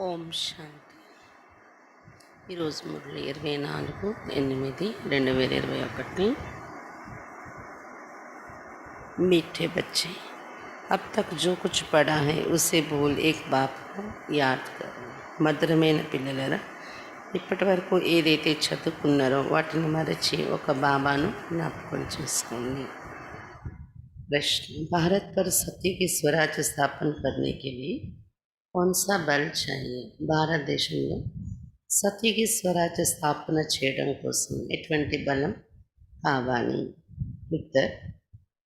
ఓం శాంతి. ఈరోజు మురళి 24/8/2021. मीठे बच्चे, अब तक जो कुछ पढ़ा है उसे बोल एक बाप को याद करो. మధురమైన పిల్లలరా, ఇప్పటి వరకు ఏదైతే చదువుకున్నారో వాటిని మరచి ఒక బాబాను జ్ఞాపకం చేసుకోండి. प्रश्न: भारत पर सत्य की स्वराज्य स्थापन करने के लिए कौन सा बल चाहिए? భారతదేశంలో సత్యకి స్వరాజ్య స్థాపన చేయడం కోసం ఎటువంటి బలం కావాలి? उत्तर: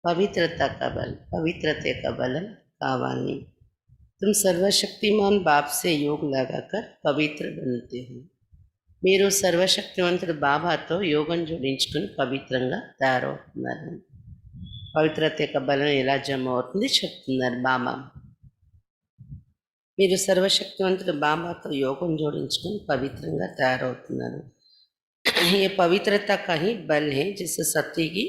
पवित्रता का बल. पवित्रता का बल कावानी. तुम सर्वशक्तिमान बाप से योग लगाकर पवित्र बनते हो. మీరు సర్వశక్తివంతుడు బాబాతో యోగం జోడించుకుని పవిత్రంగా తయారవుతున్నారు. పవిత్రత యొక్క బలం ఎలా జమ అవుతుంది చెప్తున్నారు బాబా. మీరు సర్వశక్తివంతుడు బాబాతో యోగం జోడించుకుని పవిత్రంగా తయారవుతున్నారు. ये पवित्रता का ही बल है जिससे सत्य की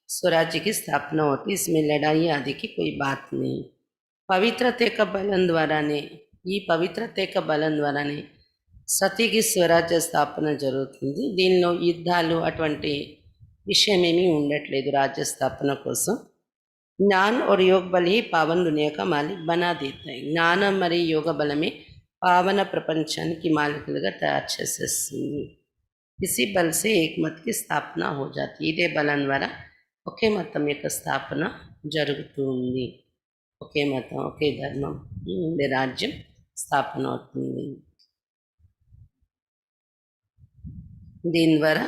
स्वराज्य की स्थापना होती. इसमें लड़ाई आदि की कोई बात नहीं. పవిత్రత యొక్క బలం ద్వారానే, ఈ పవిత్రత యొక్క బలం ద్వారానే సతీకి స్వరాజ్య స్థాపన జరుగుతుంది. దీనిలో యుద్ధాలు అటువంటి విషయం ఏమీ ఉండట్లేదు. రాజ్య స్థాపన కోసం జ్ఞాन और योग बल ही पावन दुनिया का मालिक बना देता है. జ్ఞానం మరియు యోగ బలమే పావన ప్రపంచానికి మాలికులుగా తయారు చేసేస్తుంది. इसी बल से एक मत की स्थापना हो जाती. ఇదే బలం ద్వారా ఒకే మతం యొక్క స్థాపన జరుగుతుంది. ఒకే మతం, ఒకే ధర్మం ఉండే రాజ్యం స్థాపన అవుతుంది. దీని ద్వారా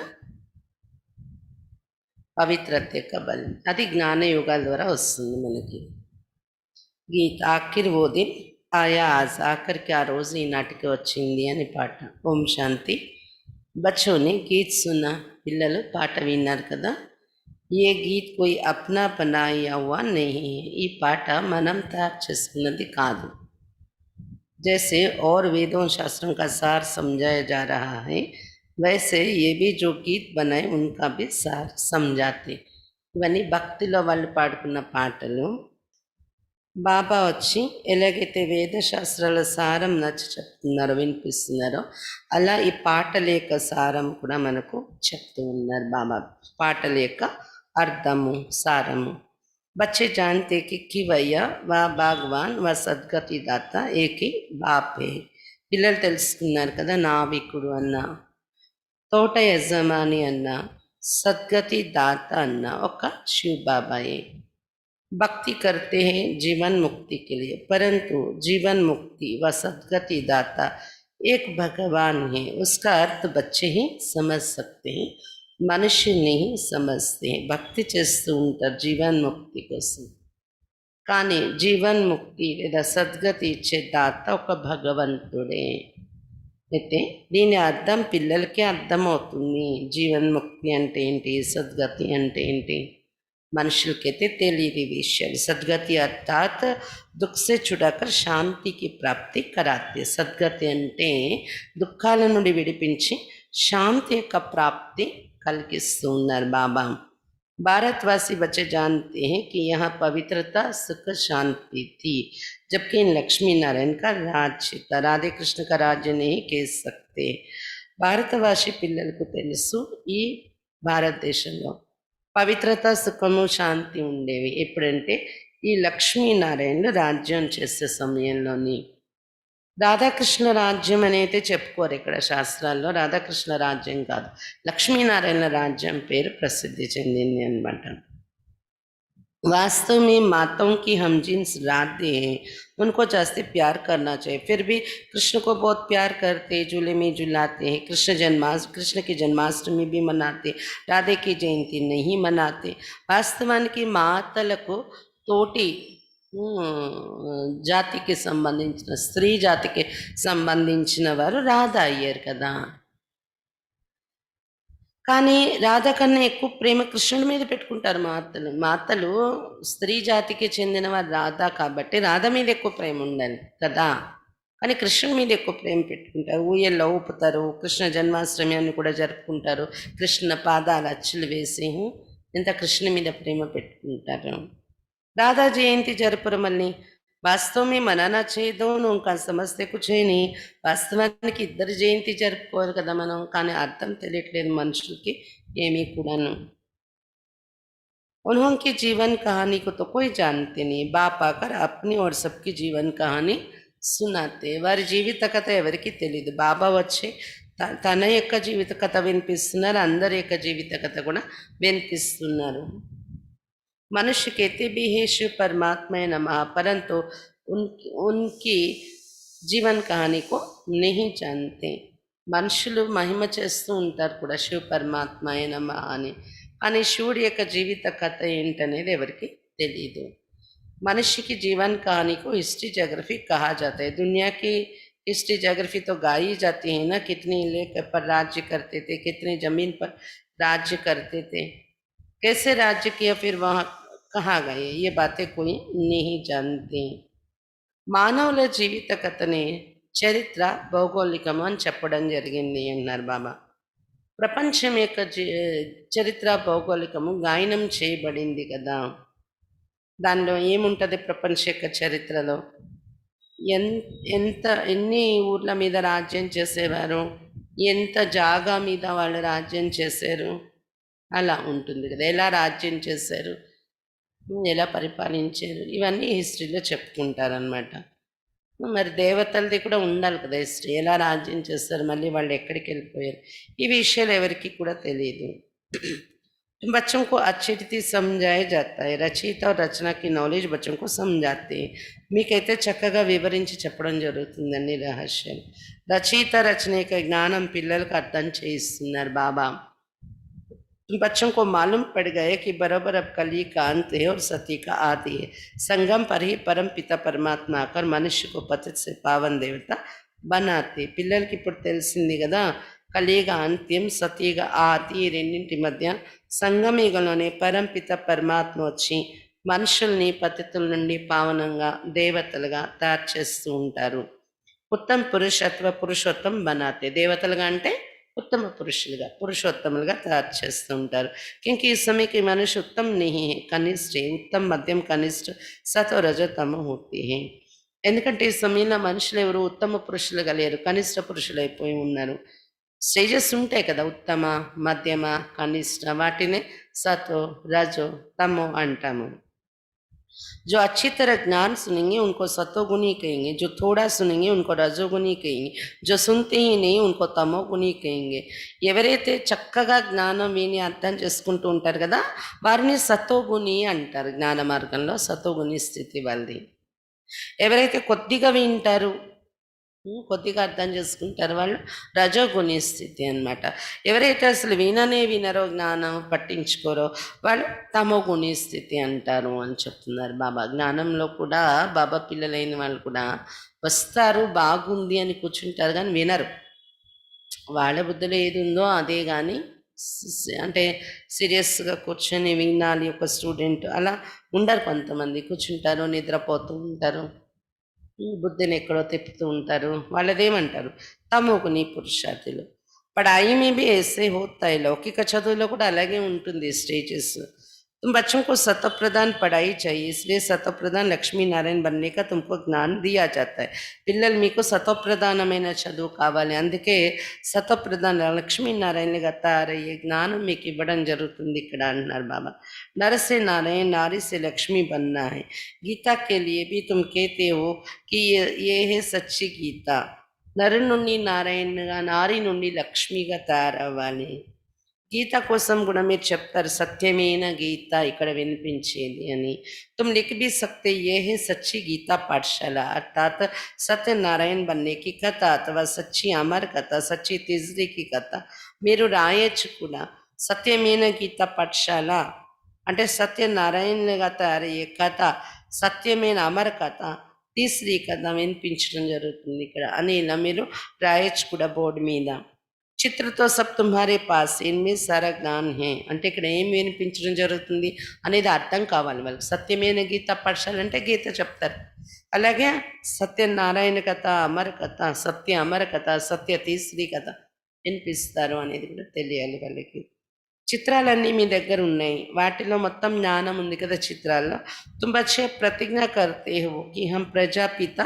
పవిత్రత యొక్క బలం, అది జ్ఞాన యోగాల ద్వారా వస్తుంది మనకి. గీత ఆఖిర్ ఓ దిన్ ఆయా ఆజ్, ఆఖరికి ఆ రోజు ఈనాటికి వచ్చింది అని పాట. ఓం శాంతి. बच्चों ने गीत सुना, పిల్లలు పాట విన్నారు కదా. ఏ గీత్ कोई अपना बनाया हुआ नहीं है, ఈ పాట మనం తయారు చేసుకున్నది కాదు. जैसे और वेदों शास्त्रों का सार समझाया जा रहा है, वैसे ये भी जो गीत बनाए उनका भी सार समझाते. ఇవన్నీ భక్తిలో వాళ్ళు పాడుకున్న పాటలు. బాబా వచ్చి ఎలాగైతే వేదశాస్త్రాల సారం నచ్చి చెప్తున్నారో, వినిపిస్తున్నారో, అలా ఈ పాటల యొక్క సారం కూడా మనకు చెప్తూ ఉన్నారు బాబా. పాటల యొక్క అర్థము, సారము. बच्चे जानते कि भैया व भगवान व సద్గతి దాత ఏకి బాపే. పిల్లలు తెలుసుకున్నారు కదా, నావికుడు అన్న, తోట యజమాని అన్న, సద్గతి దాత అన్న ఒక శివ బాబాయే. भक्ति करते हैं जीवन मुक्ति के लिए, परंतु जीवन मुक्ति व सद्गति दाता एक भगवान है, उसका अर्थ बच्चे ही समझ सकते हैं, मनुष्य नहीं समझते हैं. భక్తి చేస్తూ ఉంటారు జీవన్ ముక్తి కోసం, కానీ జీవన్ ముక్తి లేదా సద్గతి ఇచ్చే దాత ఒక భగవంతుడే. అయితే దీని అర్థం పిల్లలకే అర్థమవుతుంది. జీవన్ ముక్తి అంటే ఏంటి, సద్గతి అంటే ఏంటి, మనుషులకైతే తెలియని విషయాలు. సద్గతి అర్థాత్ దుఃఖ సే చుడాకర్ శాంతికి ప్రాప్తి కరాతే. సద్గతి అంటే దుఃఖాల నుండి విడిపించి శాంతి యొక్క ప్రాప్తి కలిగిస్తూ ఉన్నారు బాబా. भारतवासी बच्चे जानते हैं कि यहाँ पवित्रता सुख शांति थी, जबकि इन लक्ष्मी नारायण का राज्य था. राधे कृष्ण का राज्य नहीं कह सकते. భారతవాసి పిల్లలకు తెలుసు ఈ భారతదేశంలో పవిత్రత, సుఖము, శాంతి ఉండేవి. ఎప్పుడంటే ఈ లక్ష్మీనారాయణలు రాజ్యం చేసే సమయంలోని. రాధాకృష్ణ రాజ్యం అనేది చెప్పుకోరు ఇక్కడ శాస్త్రాల్లో. రాధాకృష్ణ రాజ్యం కాదు, లక్ష్మీనారాయణ రాజ్యం పేరు ప్రసిద్ధి చెందింది అనమాట. वास्तव में माताओं की हम जिन्स राधे हैं, उनको जास्ती प्यार करना चाहिए. फिर भी कृष्ण को बहुत प्यार करते, झूले में झुलाते हैं. कृष्ण की जन्माष्टमी भी मनाते, राधे की जयंती नहीं मनाते. వాస్తవానికి మాతలకు తోటి జాతికి సంబంధించిన, స్త్రీ జాతికి సంబంధించిన వారు రాధా అయ్యారు కదా. కానీ రాధ కన్నా ఎక్కువ ప్రేమ కృష్ణుడి మీద పెట్టుకుంటారు మాతలు. స్త్రీ జాతికి చెందిన వారు రాధ కాబట్టి రాధ మీద ఎక్కువ ప్రేమ ఉండాలి కదా, కానీ కృష్ణుడి మీద ఎక్కువ ప్రేమ పెట్టుకుంటారు. ఊయల్లో ఊపుతారు, కృష్ణ జన్మాష్టమి అని కూడా జరుపుకుంటారు, కృష్ణ పాదాల అచ్చులు వేసి ఇంత కృష్ణుని మీద ప్రేమ పెట్టుకుంటారు. राधा जयंती जरपुर मल्ली वास्तव में मनाना चाहिए. दोनों का समझते कुछ है नहीं. వాస్తవానికి ఇద్దరు జయంతి జరుపుకోరు కదా మనం, కానీ అర్థం తెలియట్లేదు మనుషులకి ఏమీ కూడాను. उन्होंने जीवन कहानी को तो कोई जानते नहीं. बाप आकर अपनी और सबकी जीवन कहानी సునాతే. వారి జీవిత కథ ఎవరికి తెలియదు. బాబా వచ్చి తన యొక్క జీవిత కథ వినిపిస్తున్నారు, అందరి యొక్క జీవిత కథ కూడా వినిపిస్తున్నారు. मनुष्य कहते भी हैं शिव परमात्मा नमः, परंतु उनकी जीवन कहानी को नहीं जानते. మనుషులు మహిమ చేస్తూ ఉంటారు కూడా శివ పరమాత్మాయ నమః అని, కానీ శివుడి యొక్క జీవిత కథ ఏంటనేది ఎవరికి తెలియదు. मनुष्य की जीवन कहानी को हिस्ट्री जोग्राफी कहा जाता है. दुनिया की हिस्ट्री जोग्राफी तो गाई जाती है ना, कितने इलाके पर राज्य करते थे, कितनी जमीन पर राज्य करते थे, कैसे राज्य किया, फिर वहाँ कहाँ गए, ये बातें कोई नहीं जानते. మానవుల జీవిత కథనే చరిత్ర భౌగోళికము అని చెప్పడం జరిగింది అన్నారు బాబా. ప్రపంచం యొక్క చరిత్ర భౌగోళికము గాయనం చేయబడింది కదా. దానిలో ఏముంటుంది ప్రపంచ యొక్క చరిత్రలో, ఎన్ని ఊర్ల మీద రాజ్యం చేసేవారు, ఎంత జాగా మీద వాళ్ళు రాజ్యం చేశారు, అలా ఉంటుంది కదా. ఎలా రాజ్యం చేశారు, ఎలా పరిపాలించారు, ఇవన్నీ హిస్టరీలో చెప్పుకుంటారనమాట. మరి దేవతలది కూడా ఉండాలి కదా హిస్టరీ, ఎలా రాజ్యం చేస్తారు, మళ్ళీ వాళ్ళు ఎక్కడికి వెళ్ళిపోయారు, ఈ విషయాలు ఎవరికి కూడా తెలియదు. बच्चों को अच्छी रीति समझाया जाता है. రచయిత और రచన की नॉलेज बच्चों को समझाते हैं. మీకైతే చక్కగా వివరించి చెప్పడం జరుగుతుందండి రహస్యాలు. రచయిత రచన యొక్క జ్ఞానం పిల్లలకు అర్థం చేయిస్తున్నారు బాబా. बच्चों को मालूम पड़ गया कि बराबर अब कली का अंत है और सती का आदि है. संगम पर ही परम पिता परमात्मा आकर मनुष्य को पतित से पावन देवता बनाते. పిల్లలకి ఇప్పుడు తెలిసింది కదా కలియుగ అంత్యం సతయుగ ఆది ఈ రెండింటి మధ్య సంగమయుగంలోనే పరంపిత పరమాత్మ వచ్చి మనుషుల్ని పతితుల నుండి పావనంగా దేవతలుగా తయారు చేస్తూ ఉంటారు. ఉత్తమ పురుషత్వ పురుషోత్తం బనాతే, దేవతలుగా అంటే ఉత్తమ పురుషులుగా పురుషోత్తములుగా తయారు చేస్తూ ఉంటారు. క్योंकि इस समय की मनुष्य उत्तम नहीं है, कनिष्ठ है, उत्तम मध्यम कनिष्ठ सतो रजो तम होते हैं. ఎందుకంటే ఈ సమయంలో మనుషులు ఎవరు ఉత్తమ పురుషులుగా లేరు, కనిష్ట పురుషులు అయిపోయి ఉన్నారు. స్టేజెస్ ఉంటాయి కదా, ఉత్తమ మధ్యమ కనిష్ట, వాటినే సతో రజో తమో అంటాము. जो अच्छी तरह ज्ञान सुनेंगे उनको सतोगुणी कहेंगे, जो थोड़ा सुनेंगे उनको रजोगुणी कहेंगे, जो सुनते ही नहीं उनको तमोगुणी कहेंगे. ఎవరైతే చక్కగా జ్ఞానం విని అర్థం చేసుకుంటూ ఉంటారు కదా, వారిని సతోగుణి అంటారు. జ్ఞాన మార్గంలో సతోగుణి స్థితి వాళ్ళది. ఎవరైతే కొద్దిగా వింటారు, కొద్దిగా అర్థం చేసుకుంటారు, వాళ్ళు రజోగుణి స్థితి అన్నమాట. ఎవరైతే అసలు విననే వినరో, జ్ఞానం పట్టించుకోరో, వాళ్ళు తమోగుణి స్థితి అంటారు అని చెప్తున్నారు బాబా. జ్ఞానంలో కూడా బాబా పిల్లలైన వాళ్ళు కూడా వస్తారు, బాగుంది అని కూర్చుంటారు కానీ వినరు. వాళ్ళ బుద్ధిలో ఏది ఉందో అదే, కానీ అంటే సీరియస్గా కూర్చొని వినాలి ఒక స్టూడెంట్ అలా ఉండరు. కొంతమంది కూర్చుంటారు, నిద్రపోతూ ఉంటారు, బుద్ధిని ఎక్కడో తిప్పుతూ ఉంటారు. వాళ్ళదేమంటారు తమోగుణి పురుషార్థులు. పढ़ाई में भी ऐसे होता है, लौकिक చదువులో కూడా అలాగే ఉంటుంది స్టేజెస్. तुम बच्चों को सतत प्रधान पढ़ाई चाहिए, इसलिए सतत प्रधान लक्ष्मी नारायण बनने का तुमको ज्ञान दिया जाता है. పిల్లలు మీకు సతోప్రధానమైన చదువు కావాలి, అందుకే సతోప్రధాన లక్ష్మీనారాయణగా తయారయ్యే జ్ఞానం మీకు ఇవ్వడం జరుగుతుంది ఇక్కడ అంటున్నారు బాబా. नर से नारायण, नारी से लक्ष्मी बनना है. गीता के लिए भी तुम कहते हो कि ये है सच्ची गीता. నరు నుండి నారాయణగా, నారి నుండి లక్ష్మిగా తయారవ్వాలి. గీత కోసం కూడా మీరు చెప్తారు సత్యమైన గీత ఇక్కడ వినిపించేది అని. తుమ్ లిఖ भी सकते ये है सच्ची गीता पाठशाला, अर्थात సత్యనారాయణ बनने की కథ అథవా సచ్చి అమర్ కథ, సచ్చి తిజ్రీ की కథ మీరు రాయొచ్చు కూడా. సత్యమైన గీత పాఠశాల అంటే సత్యనారాయణగా తయారయ్యే కథ, సత్యమైన అమర్ కథ, తీసరి కథ వినిపించడం జరుగుతుంది ఇక్కడ అని ఇలా మీరు రాయొచ్చు కూడా బోర్డు మీద. చిత్రతో సబ్ తుమ్హారే పాస్ ఇన్మే సారా జ్ఞాన్ హే అంటే ఇక్కడ ఏం వినిపించడం జరుగుతుంది అనేది అర్థం కావాలి వాళ్ళకి. సత్యమైన గీత పాఠశాల అంటే గీత చెప్తారు, అలాగే సత్యనారాయణ కథ, అమర కథ, సత్య అమర కథ, సత్య తీసరి కథ వినిపిస్తారు అనేది కూడా తెలియాలి వాళ్ళకి. చిత్రాలన్నీ మీ దగ్గర ఉన్నాయి, వాటిలో మొత్తం జ్ఞానం ఉంది కదా చిత్రాల్లో. तुम बच्चे प्रतिज्ञा करते हो कि हम प्रजापिता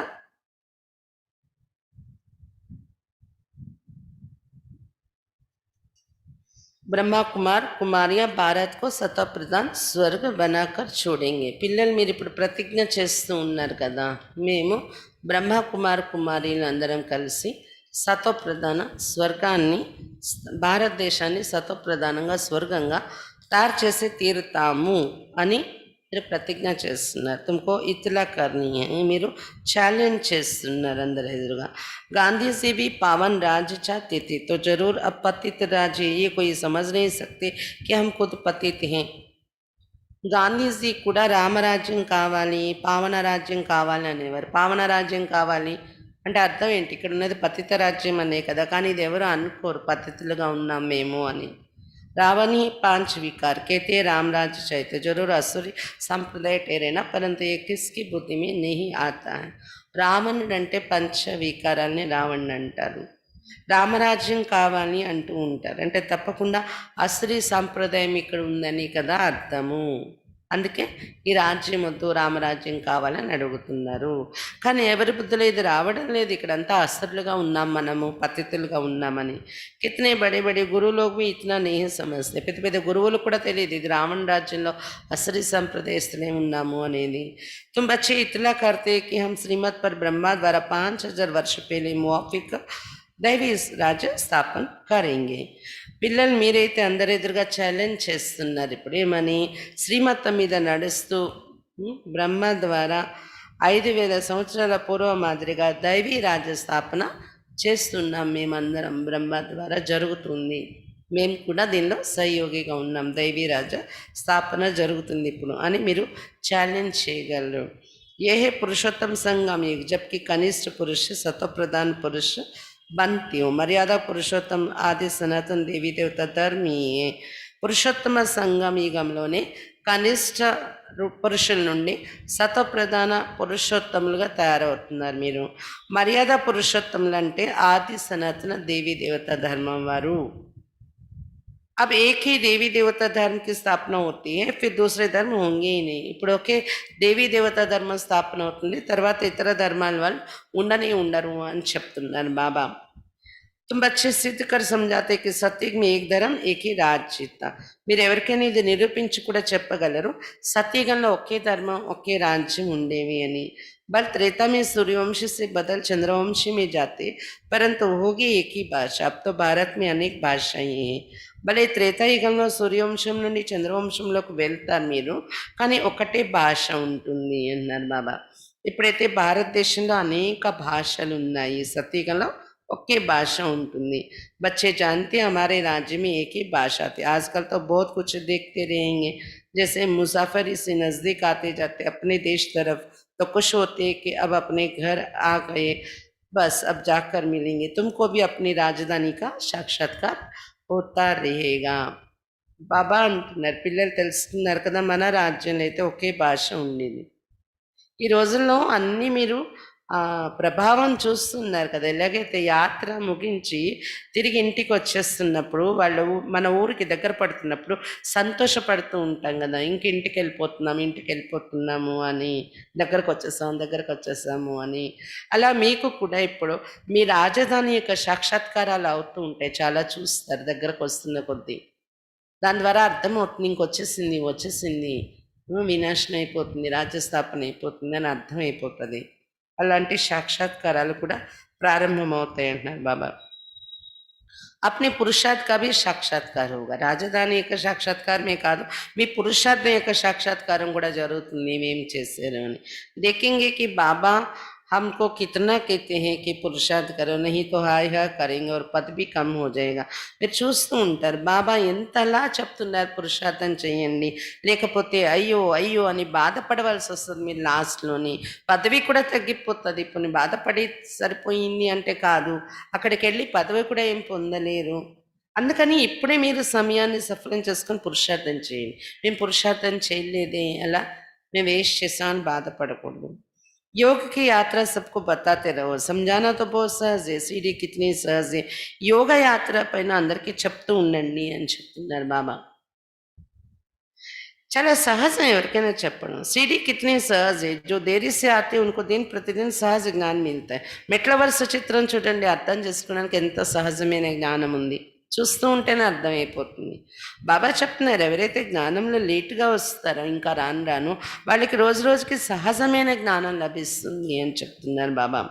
బ్రహ్మ కుమార్ కుమారియా భారత్ కో సత ప్రధాన్ స్వర్గ బనాకర్ చూడెంగే. పిల్లలు మీరు ఇప్పుడు ప్రతిజ్ఞ చేస్తూ ఉన్నారు కదా, మేము బ్రహ్మ కుమార్ కుమారీలు అందరం కలిసి సతోప్రధాన స్వర్గాన్ని, భారతదేశాన్ని సతోప్రధానంగా స్వర్గంగా తయారు చేసి తీరుతాము అని మీరు ప్రతిజ్ఞ చేస్తున్నారు. తుమ్కో ఇత్లా కర్నీ అని మీరు ఛాలెంజ్ చేస్తున్నారు అందరి ఎదురుగా. गांधी से भी पावन राज्य चाहते थे तो जरूर अब पतित राज्य ये कोई समझ नहीं सकते कि हम खुद पतित हैं. గాంధీజీ కూడా రామరాజ్యం కావాలి, పావన రాజ్యం కావాలి అనేవారు. పావన రాజ్యం కావాలి అంటే అర్థం ఏంటి? ఇక్కడ ఉన్నది పతిత రాజ్యం అనే కదా, కానీ ఇది ఎవరు అనుకోరు పతితులుగా ఉన్నాం మేము అని. रावण ही पांच विकार कहते राम राज्य चाहते, जरूर असुरी संप्रदाय ठहरेना, परंतु ये किसकी बुद्धि में नहीं आता है. రావణుడు అంటే పంచ వికారాల్ని రావణుడు అంటారు. రామరాజ్యం కావాలి అంటూ ఉంటారు, అంటే తప్పకుండా అసురీ సాంప్రదాయం ఇక్కడ ఉందని కదా అర్థము. అందుకే ఈ రాజ్యం వద్దు, రామరాజ్యం కావాలని అడుగుతున్నారు. కానీ ఎవరి బుద్ధిలో ఇది రావడం లేదు. ఇక్కడంతా అసురులుగా ఉన్నాం, మనము పతితులుగా ఉన్నామని. కితనే బడే బడే గురువులోకి भी इतना नहीं समझते. పెద్ద పెద్ద గురువులు కూడా తెలియదు ఇది రావణ రాజ్యంలో అసురీ సంప్రదాయస్తులే ఉన్నాము అనేది. तुम बच्चे इतला करते कि हम श्रीमत पर ब्रह्मा द्वारा 5000 वर्ष पहले मुआफिक दैवी राज्य स्थापन करेंगे. పిల్లలు మీరైతే అందరి ఎదురుగా ఛాలెంజ్ చేస్తున్నారు ఇప్పుడు ఏమని? శ్రీమతం మీద నడుస్తూ బ్రహ్మ ద్వారా 5000 సంవత్సరాల పూర్వ మాదిరిగా దైవీ రాజ్య స్థాపన చేస్తున్నాం మేమందరం. బ్రహ్మ ద్వారా జరుగుతుంది, మేము కూడా దీనిలో సహయోగిగా ఉన్నాం, దైవీ రాజ్య స్థాపన జరుగుతుంది ఇప్పుడు అని మీరు ఛాలెంజ్ చేయగలరు. ఏ హే పురుషోత్తమ సంగం యుగ్, జబ్కి కనిష్ట పురుష సతోప్రధాన్ పురుష बनती हूँ। मर्यादा पुरुषोत्तम आदि सनातन देवी देवता धर्म ही పురుషోత్తమ సంఘం యుగంలోనే కనిష్ట పురుషుల నుండి సతప్రధాన పురుషోత్తములుగా తయారవుతున్నారు మీరు. మర్యాద పురుషోత్తములు అంటే ఆది సనాతన దేవీ దేవతా ధర్మం వారు. अब एक ही देवी देवता धर्म की स्थापना होती है, फिर दूसरे धर्म होंगे ही नहीं. ఇప్పుడు ఒకే దేవీ దేవతా ధర్మం స్థాపన అవుతుంది, తర్వాత ఇతర ధర్మాల వాళ్ళు ఉండనే ఉండరు అని చెప్తున్నారు బాబా. तुम बच्चे सिद्ध कर समझाते कि सत्युग में एक धर्म एक ही राज जीता. మీరు ఎవరికైనా ఇది నిరూపించి కూడా చెప్పగలరు, సత్యుగంలో ఒకే ధర్మం ఒకే రాజ్యం ఉండేవి అని. बल त्रेता में सूर्यवंशी से बदल चंद्रवंशी में जाते, परंतु होगी एक ही भाषा. अब तो भारत में अनेक भाषाएं हैं. భలే త్రేతాయుగంలో సూర్యవంశం నుండి చంద్రవంశంలోకి వెళ్తారు మీరు, కానీ ఒకటే భాష ఉంటుంది అన్నారు బాబా. ఇప్పుడైతే భారతదేశంలో అనేక భాషలు ఉన్నాయి, సత్యుగంలో ఒకే భాష ఉంటుంది. बच्चे जानते हैं हमारे राज्य में एक ही भाषा थी. आजकल तो बहुत कुछ देखते रहेंगे, जैसे मुसाफरी से नज़दीक आते जाते अपने देश तरफ तो खुश होते कि अब अपने घर आ गए, बस अब जाकर मिलेंगे. तुमको भी अपनी राजधानी का साक्षात्कार होता रहेगा. బాబా అంటున్నారు, పిల్లలు తెలుసుకున్నారు కదా, మన రాజ్యంలో అయితే ఒకే భాష ఉండేది. ఈ రోజుల్లో అన్నీ మీరు ప్రభావం చూస్తున్నారు కదా. ఎలాగైతే యాత్ర ముగించి తిరిగి ఇంటికి వచ్చేస్తున్నప్పుడు వాళ్ళు మన ఊరికి దగ్గర పడుతున్నప్పుడు సంతోషపడుతూ ఉంటాం కదా, ఇంటికి వెళ్ళిపోతున్నాము అని, దగ్గరకు వచ్చేసాము అని. అలా మీకు కూడా ఇప్పుడు మీ రాజధాని యొక్క సాక్షాత్కారాలు అవుతూ ఉంటాయి, చాలా చూస్తారు దగ్గరకు వస్తున్న కొద్దీ. దాని ద్వారా అర్థమవుతుంది వచ్చేసింది, వినాశనం అయిపోతుంది, రాజ్యస్థాపన అయిపోతుంది అని అర్థం అయిపోతుంది. అలాంటి సాక్షాత్కారాలు కూడా ప్రారంభమవుతాయి అంటున్నారు బాబా. अपने पुरुषार्थ का भी साक्षात्कार होगा. రాజధాని యొక్క సాక్షాత్కారమే కాదు, మీ పురుషార్థం యొక్క సాక్షాత్కారం కూడా జరుగుతుంది ఏం చేశారు అని. देखेंगे कि बाबा हमको कितना कहते हैं कि पुरुषार्थ करो, नहीं तो हाय हाय करेंगे और पद भी कम हो जाएगा. మీరు చూస్తూ ఉంటారు బాబా ఎంతలా చెప్తున్నారు పురుషార్థం చేయండి, లేకపోతే అయ్యో అయ్యో అని బాధపడవలసి వస్తుంది. మీరు లాస్ట్లోని పదవి కూడా తగ్గిపోతుంది. ఇప్పుడు బాధపడి సరిపోయింది అంటే కాదు, అక్కడికి వెళ్ళి పదవి కూడా ఏం పొందలేరు. అందుకని ఇప్పుడే మీరు సమయాన్ని సఫలం చేసుకొని పురుషార్థం చేయండి. మేము పురుషార్థం చేయలేదే, అలా మేము వేస్ట్ చేసామని బాధపడకూడదు. योग की यात्रा सबको बताते रहो. समझाना तो बहुत सहज है, सीढ़ी कितनी सहज है. యోగ యాత్ర పైన అందరికీ చెప్తూ ఉండండి అని చెప్తున్నారు బాబా. చాలా సహజం ఎవరికైనా చెప్పడం. सीढ़ी कितनी सहज है, जो देरी से आते हैं उनको दिन प्रतिदिन सहज ज्ञान मिलता है. మెట్ల వరుస చిత్రం చూడండి, అర్థం చేసుకోవడానికి ఎంత సహజమైన జ్ఞానం ఉంది, చూస్తూ ఉంటేనే అర్థమైపోతుంది. బాబా చెప్తున్నారు, ఎవరైతే జ్ఞానంలో లేటుగా వస్తారో ఇంకా రాను వాళ్ళకి రోజు రోజుకి సహజమైన జ్ఞానం లభిస్తుంది అని చెప్తున్నారు బాబా.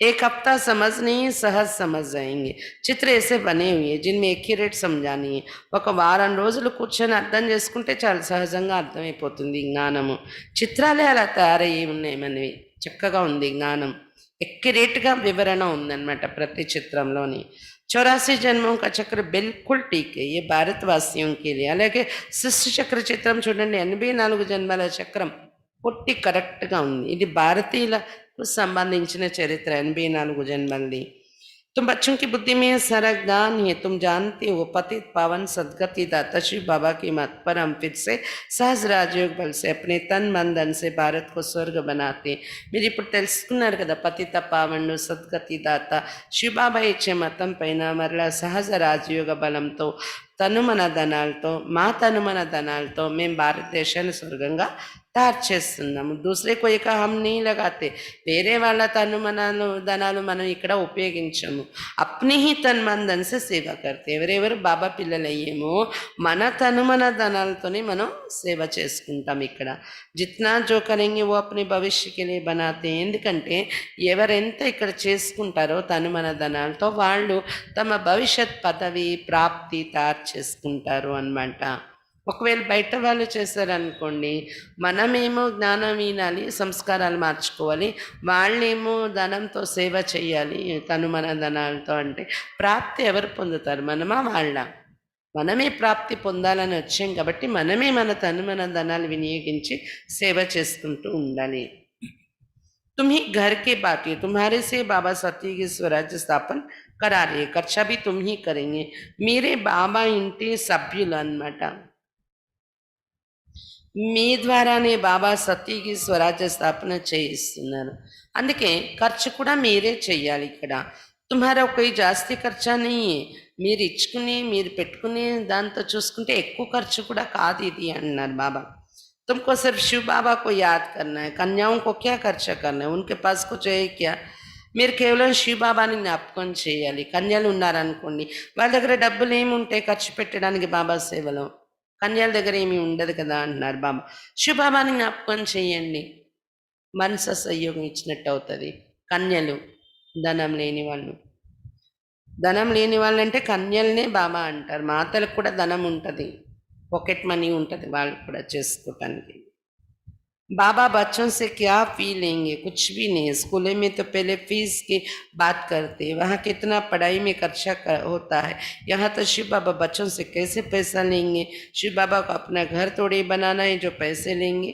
एक हफ्ता समझ नहीं, सहज समझ जाएंगे. చిత్ర ऐसे बने हुए हैं जिनमें एक्यूरेट समझानी है. ఒక వారం రోజులు కూర్చొని అర్థం చేసుకుంటే చాలా సహజంగా అర్థమైపోతుంది జ్ఞానము. చిత్రాలే అలా తయారయ్యి ఉన్నాయి మనవి, చక్కగా ఉంది జ్ఞానం, ఎక్యురేట్గా వివరణ ఉందన్నమాట ప్రతి చిత్రంలోని. 84 జన్మం का చక్ర బిల్కుల్ ठीक है, ये భారతవాసిयों के लिए. అలాగే సృష్టి చక్ర చిత్రం చూడండి, 84 జన్మల చక్రం పొట్టి కరెక్ట్గా ఉంది. ఇది భారతీయులకు సంబంధించిన చరిత్ర, 84 జన్మలది. तुम बच्चों की बुद्धि में सारा ज्ञान है, तुम जानते हो पतित पावन सदगति दाता श्री बाबा की मत पर हम फिर से सहज राजयोग बल से अपने तन मन धन से भारत को स्वर्ग बनाते. మీరు ఇప్పుడు తెలుసుకున్నారు కదా, పతిత పావనుడు సద్గతి దాత శివబాబా ఇచ్చే మతం పైన మరలా సహజ రాజయోగ బలంతో తనుమన ధనాలతో మా తనుమన ధనాలతో మేము భారతదేశాన్ని స్వర్గంగా తయారు చేస్తున్నాము. దూసరే కోయి కా హమ్ నీ లగాతే, వేరే వాళ్ళ తనుమనాలు ధనాలు మనం ఇక్కడ ఉపయోగించము. అప్ని హీ తన్మన్ ధన్ సే సేవ కర్తే, ఎవరెవరు బాబా పిల్లలు అయ్యేమో మన తనుమన ధనాలతోనే మనం సేవ చేసుకుంటాం ఇక్కడ. జిత్నా జో కరెంగే ఓ అప్ని భవిష్యకి లే బనాతే. ఎందుకంటే ఎవరెంత ఇక్కడ చేసుకుంటారో తనుమన ధనాలతో వాళ్ళు తమ భవిష్యత్ పదవి ప్రాప్తి తయారు చేసుకుంటారు అన్నమాట. ఒకవేళ బయట వాళ్ళు చేశారనుకోండి, మనమేమో జ్ఞానం వినాలి, సంస్కారాలు మార్చుకోవాలి, వాళ్ళేమో ధనంతో సేవ చేయాలి తనుమన ధనాలతో. అంటే ప్రాప్తి ఎవరు పొందుతారు, మనమా వాళ్ళ? మనమే ప్రాప్తి పొందాలని వచ్చాం కాబట్టి మనమే మన తనుమన ధనాలు వినియోగించి సేవ చేసుకుంటూ ఉండాలి. तुम ही घर के बाटी, तुम्हारे से बाबा सत्य की स्वराज्य स्थापन करा रहे, खर्चा भी तुम ही करेंगे. मेरे బాబా ఇంటి సభ్యులు అన్నమాట. మీ ద్వారానే బాబా సతీకి స్వరాజ్య స్థాపన చేయిస్తున్నారు. అందుకే ఖర్చు కూడా మీరే చెయ్యాలి ఇక్కడ. తుమ్హారా కోయి జాస్తి ఖర్చా नहीं है. మీరు ఇచ్చుకుని మీరు పెట్టుకునే దాంతో చూసుకుంటే ఎక్కువ ఖర్చు కూడా కాదు ఇది అన్నారు బాబా. तुमको सिर्फ शिव बाबा को याद करना है. कन्याओं को क्या खर्चा करना है, उनके पास कुछ है क्या. మీరు కేవలం శివ బాబాని జ్ఞాపకం చేయాలి. కన్యలు ఉన్నారనుకోండి, వాళ్ళ దగ్గర డబ్బులు ఏమి ఉంటాయి ఖర్చు పెట్టడానికి బాబా సేవలో. కన్యల దగ్గర ఏమీ ఉండదు కదా అంటున్నారు బాబా. శివ బాబాని జ్ఞాపకం చేయండి, మనస సహయోగం ఇచ్చినట్టు అవుతుంది. కన్యలు ధనం లేని వాళ్ళు, ధనం లేని వాళ్ళంటే కన్యలనే బాబా అంటారు. మాతలకు కూడా ధనం ఉంటుంది, పాకెట్ మనీ ఉంటుంది వాళ్ళు కూడా చేసుకోవటానికి. बाबा बच्चों से क्या फी लेंगे, कुछ भी नहीं. स्कूलों में तो पहले फीस की बात करते, वहाँ कितना पढ़ाई में खर्चा होता है. यहाँ तो शिव बाबा बच्चों से कैसे पैसा लेंगे. शिव बाबा को अपना घर थोड़ी बनाना है जो पैसे लेंगे.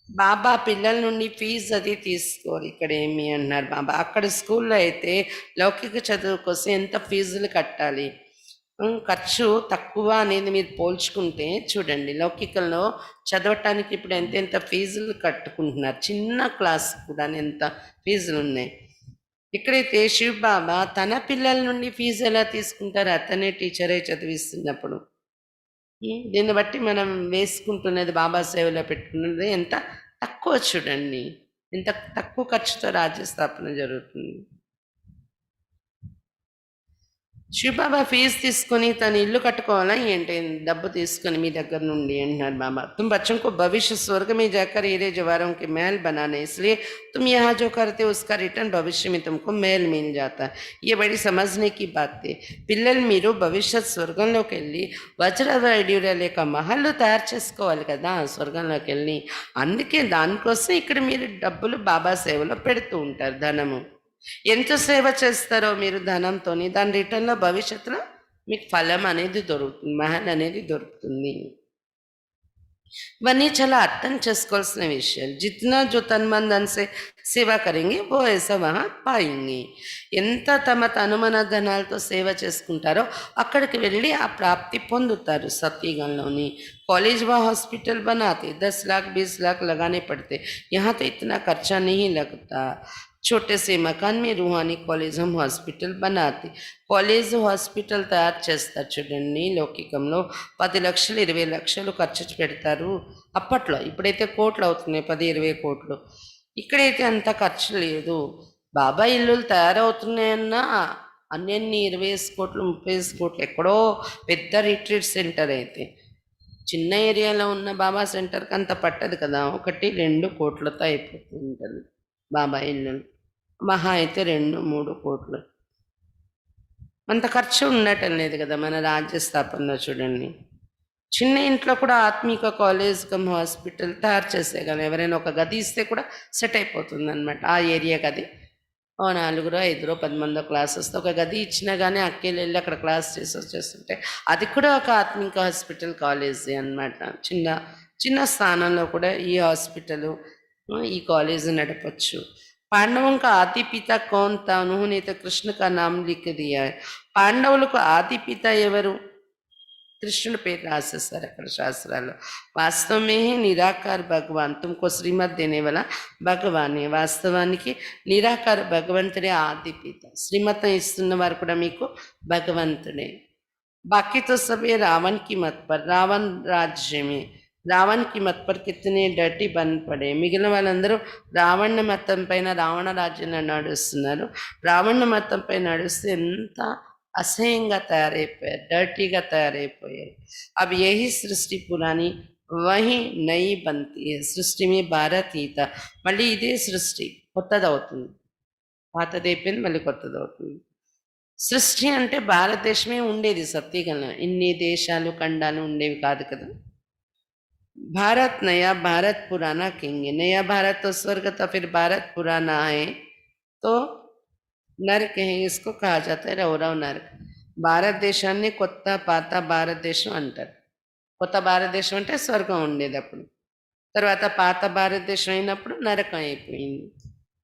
బాబా పిల్లల నుండి ఫీజు అది తీసుకోరు. ఇక్కడ ఏమి అన్నారు బాబా, అక్కడ స్కూల్లో అయితే లౌకిక చదువు కోసం ఎంత ఫీజులు కట్టాలి. ఖర్చు తక్కువ అనేది మీరు పోల్చుకుంటే చూడండి, లౌకికంలో చదవటానికి ఇప్పుడు ఎంత ఫీజులు కట్టుకుంటున్నారు. చిన్న క్లాస్ కూడా ఎంత ఫీజులు ఉన్నాయి. ఇక్కడైతే శివ్ బాబా తన పిల్లల నుండి ఫీజు ఎలా తీసుకుంటారు, అతనే టీచరే చదివిస్తున్నప్పుడు. దీన్ని బట్టి మనం వేసుకుంటున్నది బాబా సేవలో పెట్టుకున్నది ఎంత తక్కువ చూడండి, ఎంత తక్కువ ఖర్చుతో రాజ్య స్థాపన జరుగుతుంది. శివ బాబా ఫీజు తీసుకొని తను ఇల్లు కట్టుకోవాలా ఏంటి, డబ్బు తీసుకొని మీ దగ్గర నుండి అంటున్నారు బాబా. तुम बच्चों को भविष्य स्वर्ग में जाकर हीरे जवाहरों के महल बनाने, इसलिए तुम यहाँ जो करते हो उसका रिटर्न भविष्य में तुमको महल मिल जाता है. ये बड़ी समझने की बात है. పిల్లలు మీరు భవిష్యత్ స్వర్గంలోకి వెళ్ళి వజ్ర వైడ్యూర్యాల మహల్లు తయారు చేసుకోవాలి కదా స్వర్గంలోకి వెళ్ళి. అందుకే దానికోసం ఇక్కడ మీరు డబ్బులు బాబా సేవలో పెడుతూ ఉంటారు. ధనము ఎంత సేవ చేస్తారో మీరు ధనంతోని, దాని రిటర్న్లో భవిష్యత్తులో మీకు ఫలం అనేది దొరుకుతుంది, మహల్ అనేది దొరుకుతుంది. ఇవన్నీ చాలా అర్థం చేసుకోవాల్సిన విషయాలు. జిత్నా జో తన్మన్ సే సేవ కరెంగే ఓ ఐసా వహా పాయింగే. ఎంత తమ తనుమన ధనాలతో సేవ చేసుకుంటారో అక్కడికి వెళ్ళి ఆ ప్రాప్తి పొందుతారు. సత్యుగంలోని कॉलेज व हॉस्पिटल बनाते 10 लाख 20 लाख लगाने पड़ते, यहाँ तो इतना खर्चा नहीं लगता. छोटे से मकान में रूहानी कॉलेज हम हॉस्पिटल बनाते. కాలేజ్ హాస్పిటల్ తయారు చేస్తారు చూడండి. లౌకికంలో 10 లక్షలు 20 లక్షలు ఖర్చు పెడతారు అప్పట్లో. ఇప్పుడైతే కోట్లు అవుతున్నాయి, 10-20 కోట్లు. ఇక్కడైతే అంత ఖర్చు లేదు. బాబా ఇల్లులు తయారవుతున్నాయన్నా అన్ని 20 కోట్లు 30 కోట్లు. ఎక్కడో పెద్ద రిట్రీట్ సెంటర్ అయితే, చిన్న ఏరియాలో ఉన్న బాబా సెంటర్కి అంత పట్టదు కదా, 1-2 కోట్లతో అయిపోతూ ఉంటుంది బాబా ఇల్లు. మహా అయితే 2-3 కోట్లు. అంత ఖర్చు ఉండటం లేదు కదా మన రాజ్య స్థాపనలో చూడండి. చిన్న ఇంట్లో కూడా ఆత్మీక కాలేజ్ కమ్ హాస్పిటల్ తయారు చేసేయగలం. ఎవరైనా ఒక గది ఇస్తే కూడా సెట్ అయిపోతుంది అనమాట. ఆ ఏరియా గది 4, 5, 10 మందో క్లాస్ వస్తే ఒక గది ఇచ్చినా కానీ అక్కేళ్ళు వెళ్ళి అక్కడ క్లాస్ చేసి వచ్చేస్తుంటే అది కూడా ఒక ఆత్మిక హాస్పిటల్ కాలేజీ అనమాట. చిన్న చిన్న స్థానంలో కూడా ఈ హాస్పిటల్ ఈ కాలేజ్ నడపచ్చు. पांडवों का आदि पिता कौन था, उन्होंने तो कृष्ण का नाम लिख दिया है. పాండవులకు ఆది పిత ఎవరు, కృష్ణుడి పేరు రాసేస్తారు అక్కడ శాస్త్రాల్లో. వాస్తవ మే నిరాకార్ భగవాన్, తుమ్కో శ్రీమత్ దేనే వాలా భగవాన్. వాస్తవానికి నిరాకార భగవంతుడే ఆది పిత. శ్రీమతం ఇస్తున్న వారు కూడా మీకు భగవంతుడే. बाकी तो सब ये रावण की मत पर, रावण राज्य में రావణ్ కి మత్ పర్ కితనే డర్టీ బన్ పడే. మిగిలిన వాళ్ళందరూ రావణ మతం పైన రావణ రాజ్యంలో నడుస్తున్నారు. రావణ మతం పైన నడుస్తే ఎంత అసహ్యంగా తయారైపోయారు, డర్టీగా తయారైపోయారు. అవి యహీ సృష్టి పురాణి వహి నయి బంతి. సృష్టి మీ భారత్ ఈత. మళ్ళీ ఇదే సృష్టి కొత్తది అవుతుంది. పాతది అయిపోయింది, మళ్ళీ కొత్తది అవుతుంది. సృష్టి అంటే భారతదేశమే ఉండేది సత్యగంలో. ఇన్ని దేశాలు ఖండాలు ఉండేవి కాదు కదా. भारत नया भारत पुराना कहेंगे. नया भारत तो स्वर्ग था, फिर भारत पुराना है तो नरक है. इसको कहा जाता है रौरव नरक. భారతదేశాన్ని కొత్త పాత భారతదేశం అంటారు. కొత్త భారతదేశం అంటే స్వర్గం ఉండేది అప్పుడు. తర్వాత పాత భారతదేశం అయినప్పుడు నరకం అయిపోయింది.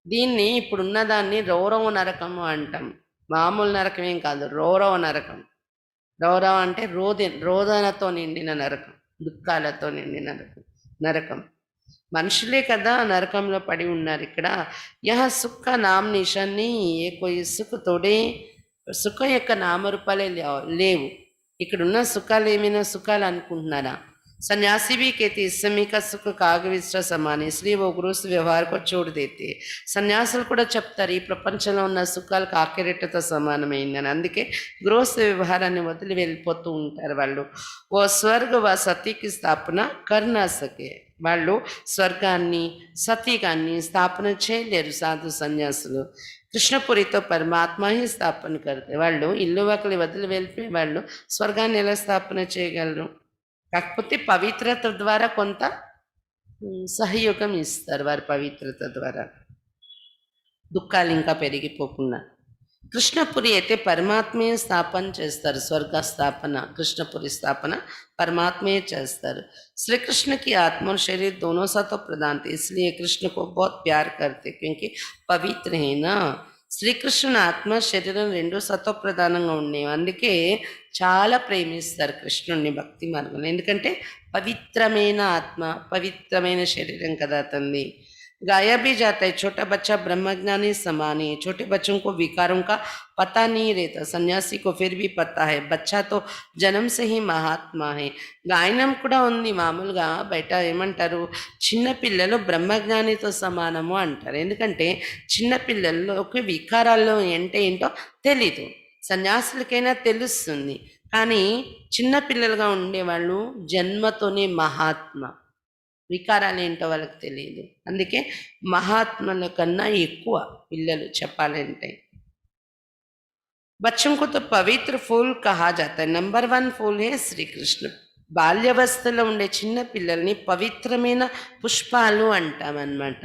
దీన్ని ఇప్పుడున్న దాన్ని రౌరవ నరకము అంటాం. మామూలు నరకం ఏం కాదు, రౌరవ నరకం. రౌరవ అంటే రోదనతో నిండిన నరకం, దుఃఖాలతో నిండిన నరకం. నరకం మనుషులే కదా నరకంలో పడి ఉన్నారు. ఇక్కడ యహ సుఖ నామ్ నిషాన్ని ఏ కోయి సుఖ తోడే, సుఖం యొక్క నామరూపాలే లేవు. ఇక్కడున్న సుఖాలు ఏమైనా సుఖాలు అనుకుంటున్నారా? सन्यासी भी कहते इस समय का सुख కాగవిశ్ర సమానం, इसलिए वो गुरु से व्यवहार को छोड़ देते. సన్యాసులు కూడా చెప్తారు ఈ ప్రపంచంలో ఉన్న సుఖాలు కాకిరెట్టతో సమానమైందని. అందుకే గృహస్థ వ్యవహారాన్ని వదిలి వెళ్ళిపోతూ ఉంటారు వాళ్ళు. ఓ స్వర్గ వ సతీకి స్థాపన కర్నా సకే, వాళ్ళు స్వర్గాన్ని సతీగాన్ని స్థాపన చేయలేరు సాధు సన్యాసులు. కృష్ణపురితో పరమాత్మ స్థాపన కడితే వాళ్ళు ఇల్లు వాకిలి వదిలి వెళ్ళిపోయి వాళ్ళు స్వర్గాన్ని ఎలా స్థాపన చేయగలరు? కాకపోతే పవిత్రత ద్వారా కొంత సహయోగం ఇస్తారు వారి పవిత్రత ద్వారా, దుఃఖాలు ఇంకా పెరిగిపోకుండా. కృష్ణపురి అయితే పరమాత్మే స్థాపన చేస్తారు. స్వర్గ స్థాపన, కృష్ణపురి స్థాపన పరమాత్మే చేస్తారు. श्री कृष्ण की आत्मा और शरीर दोनों सा तो प्रधान थे, इसलिए कृष्ण को बहुत प्यार करते क्योंकि पवित्र है ना. శ్రీకృష్ణుని ఆత్మ శరీరం రెండు సత్వప్రధానంగా ఉండేవి. అందుకే చాలా ప్రేమిస్తారు కృష్ణుడిని భక్తి మార్గంలో. ఎందుకంటే పవిత్రమైన ఆత్మ, పవిత్రమైన శరీరం కదా అతనిది. गाया भी जाता है, छोटा बच्चा ब्रह्मज्ञानी समान है. छोटे बच्चों को विकारों का पता नहीं रहता, सन्यासी को फिर भी पता है. बच्चा तो जन्म से ही महात्मा है. గాయనం కూడా ఉంది. మామూలుగా బయట ఏమంటారు, చిన్నపిల్లలు బ్రహ్మజ్ఞానితో సమానము అంటారు. ఎందుకంటే చిన్నపిల్లల్లోకి వికారాల్లో అంటే ఏంటో తెలీదు, సన్యాసులకైనా తెలుస్తుంది. కానీ చిన్నపిల్లలుగా ఉండేవాళ్ళు జన్మతోనే మహాత్మ, వికారాలు ఏంటో వాళ్ళకి తెలియదు. అందుకే మహాత్ముల కన్నా ఎక్కువ పిల్లలు చెప్పాలంటే. बच्चों को तो పవిత్ర ఫూల్ కహా జాతా హై. నంబర్ 1 ఫూల్ హే శ్రీకృష్ణ. బాల్యవస్థలో ఉండే చిన్న పిల్లల్ని పవిత్రమైన పుష్పాలు అంటామన్నమాట.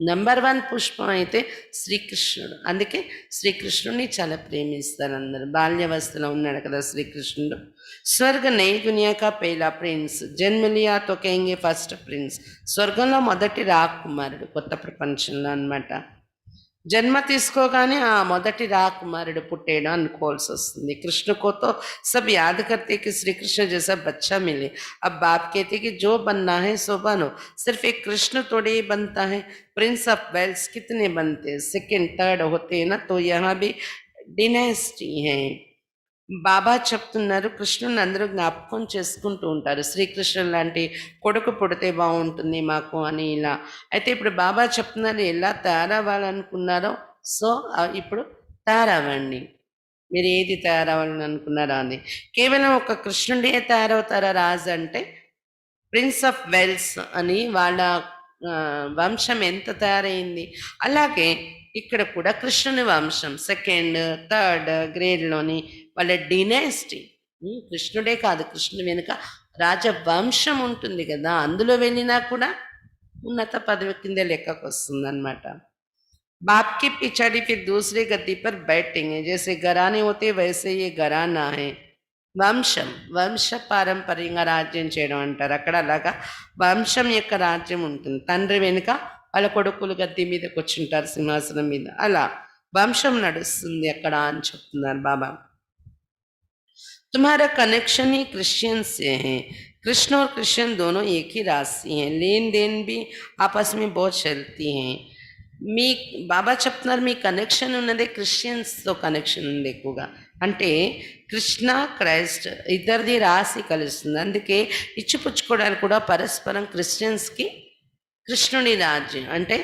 నంబర్ 1 పుష్పం అయితే శ్రీకృష్ణుడు. అందుకే శ్రీకృష్ణుడిని చాలా ప్రేమిస్తారు అందరు. బాల్యవస్థలో ఉన్నాడు కదా శ్రీకృష్ణుడు. స్వర్గ నై దునియా కా పేలా ప్రిన్స్, జన్మ లియా తో కహెంగే ఫస్ట్ ప్రిన్స్. స్వర్గంలో మొదటి రాకుమారుడు కొత్త ప్రపంచంలో అన్నమాట. జన్మ తీసుకోగానే ఆ మొదటి రాకుమారుడు పుట్టేయడం అనుకోవాల్సి వస్తుంది. कृष्ण को तो सब याद करते कि श्री कृष्ण जैसा बच्चा मिले. अब बाप कहते कि जो बनना है सो बनो. सिर्फ एक कृष्ण थोड़ी ही बनता है, प्रिंस ऑफ वेल्स कितने बनते हैं, सेकेंड थर्ड होते हैं ना. तो यहाँ भी डिनेस्टी है. బాబా చెప్తున్నారు కృష్ణుని అందరూ జ్ఞాపకం చేసుకుంటూ ఉంటారు. శ్రీకృష్ణుడు లాంటి కొడుకు పుడితే బాగుంటుంది మాకు అని ఇలా. అయితే ఇప్పుడు బాబా చెప్తున్నారు ఎలా తయారవ్వాలనుకున్నారో, సో ఇప్పుడు తయారవ్వండి. మీరు ఏది తయారవ్వాలని అనుకున్నారో అని. కేవలం ఒక కృష్ణుడే తయారవుతారా రాజు అంటే? ప్రిన్స్ ఆఫ్ వెల్స్ అని వాళ్ళ వంశం ఎంత తయారైంది. అలాగే ఇక్కడ కూడా కృష్ణుని వంశం సెకండ్ థర్డ్ గ్రేడ్లోని వాళ్ళ డినాసిటీ. కృష్ణుడే కాదు, కృష్ణుని వెనుక రాజవంశం ఉంటుంది కదా, అందులో వెళ్ళినా కూడా ఉన్నత పదవి కింద లెక్కకు వస్తుంది అనమాట. बाप की पिछाड़ी फिर दूसरे गद्दी पर बैठेंगे, जैसे घराने होते वैसे ये घराना है. వంశం, వంశ పారంపర్యంగా రాజ్యం చేయడం అంటారు. అక్కడ అలాగా వంశం యొక్క రాజ్యం ఉంటుంది. తండ్రి వెనుక వాళ్ళ కొడుకులు గద్దె మీద కూర్చుంటారు సింహాసనం మీద. అలా వంశం నడుస్తుంది అక్కడ అని చెప్తున్నారు బాబా. तुम्हारा कनेक्शन ही क्रिश्चियन से है. कृष्ण और क्रिश्चियन दोनों एक ही राशि हैं. लेन देन भी आपस में बहुत चलती हैं. మీ బాబా చెప్తున్నారు మీ కనెక్షన్ ఉన్నదే క్రిస్టియన్స్తో కనెక్షన్ ఉంది ఎక్కువగా. అంటే కృష్ణ క్రైస్ట్ ఇద్దరిది రాశి కలుస్తుంది. అందుకే ఇచ్చిపుచ్చుకోవడానికి కూడా పరస్పరం క్రిస్టియన్స్కి కృష్ణుడి రాజ్యం అంటే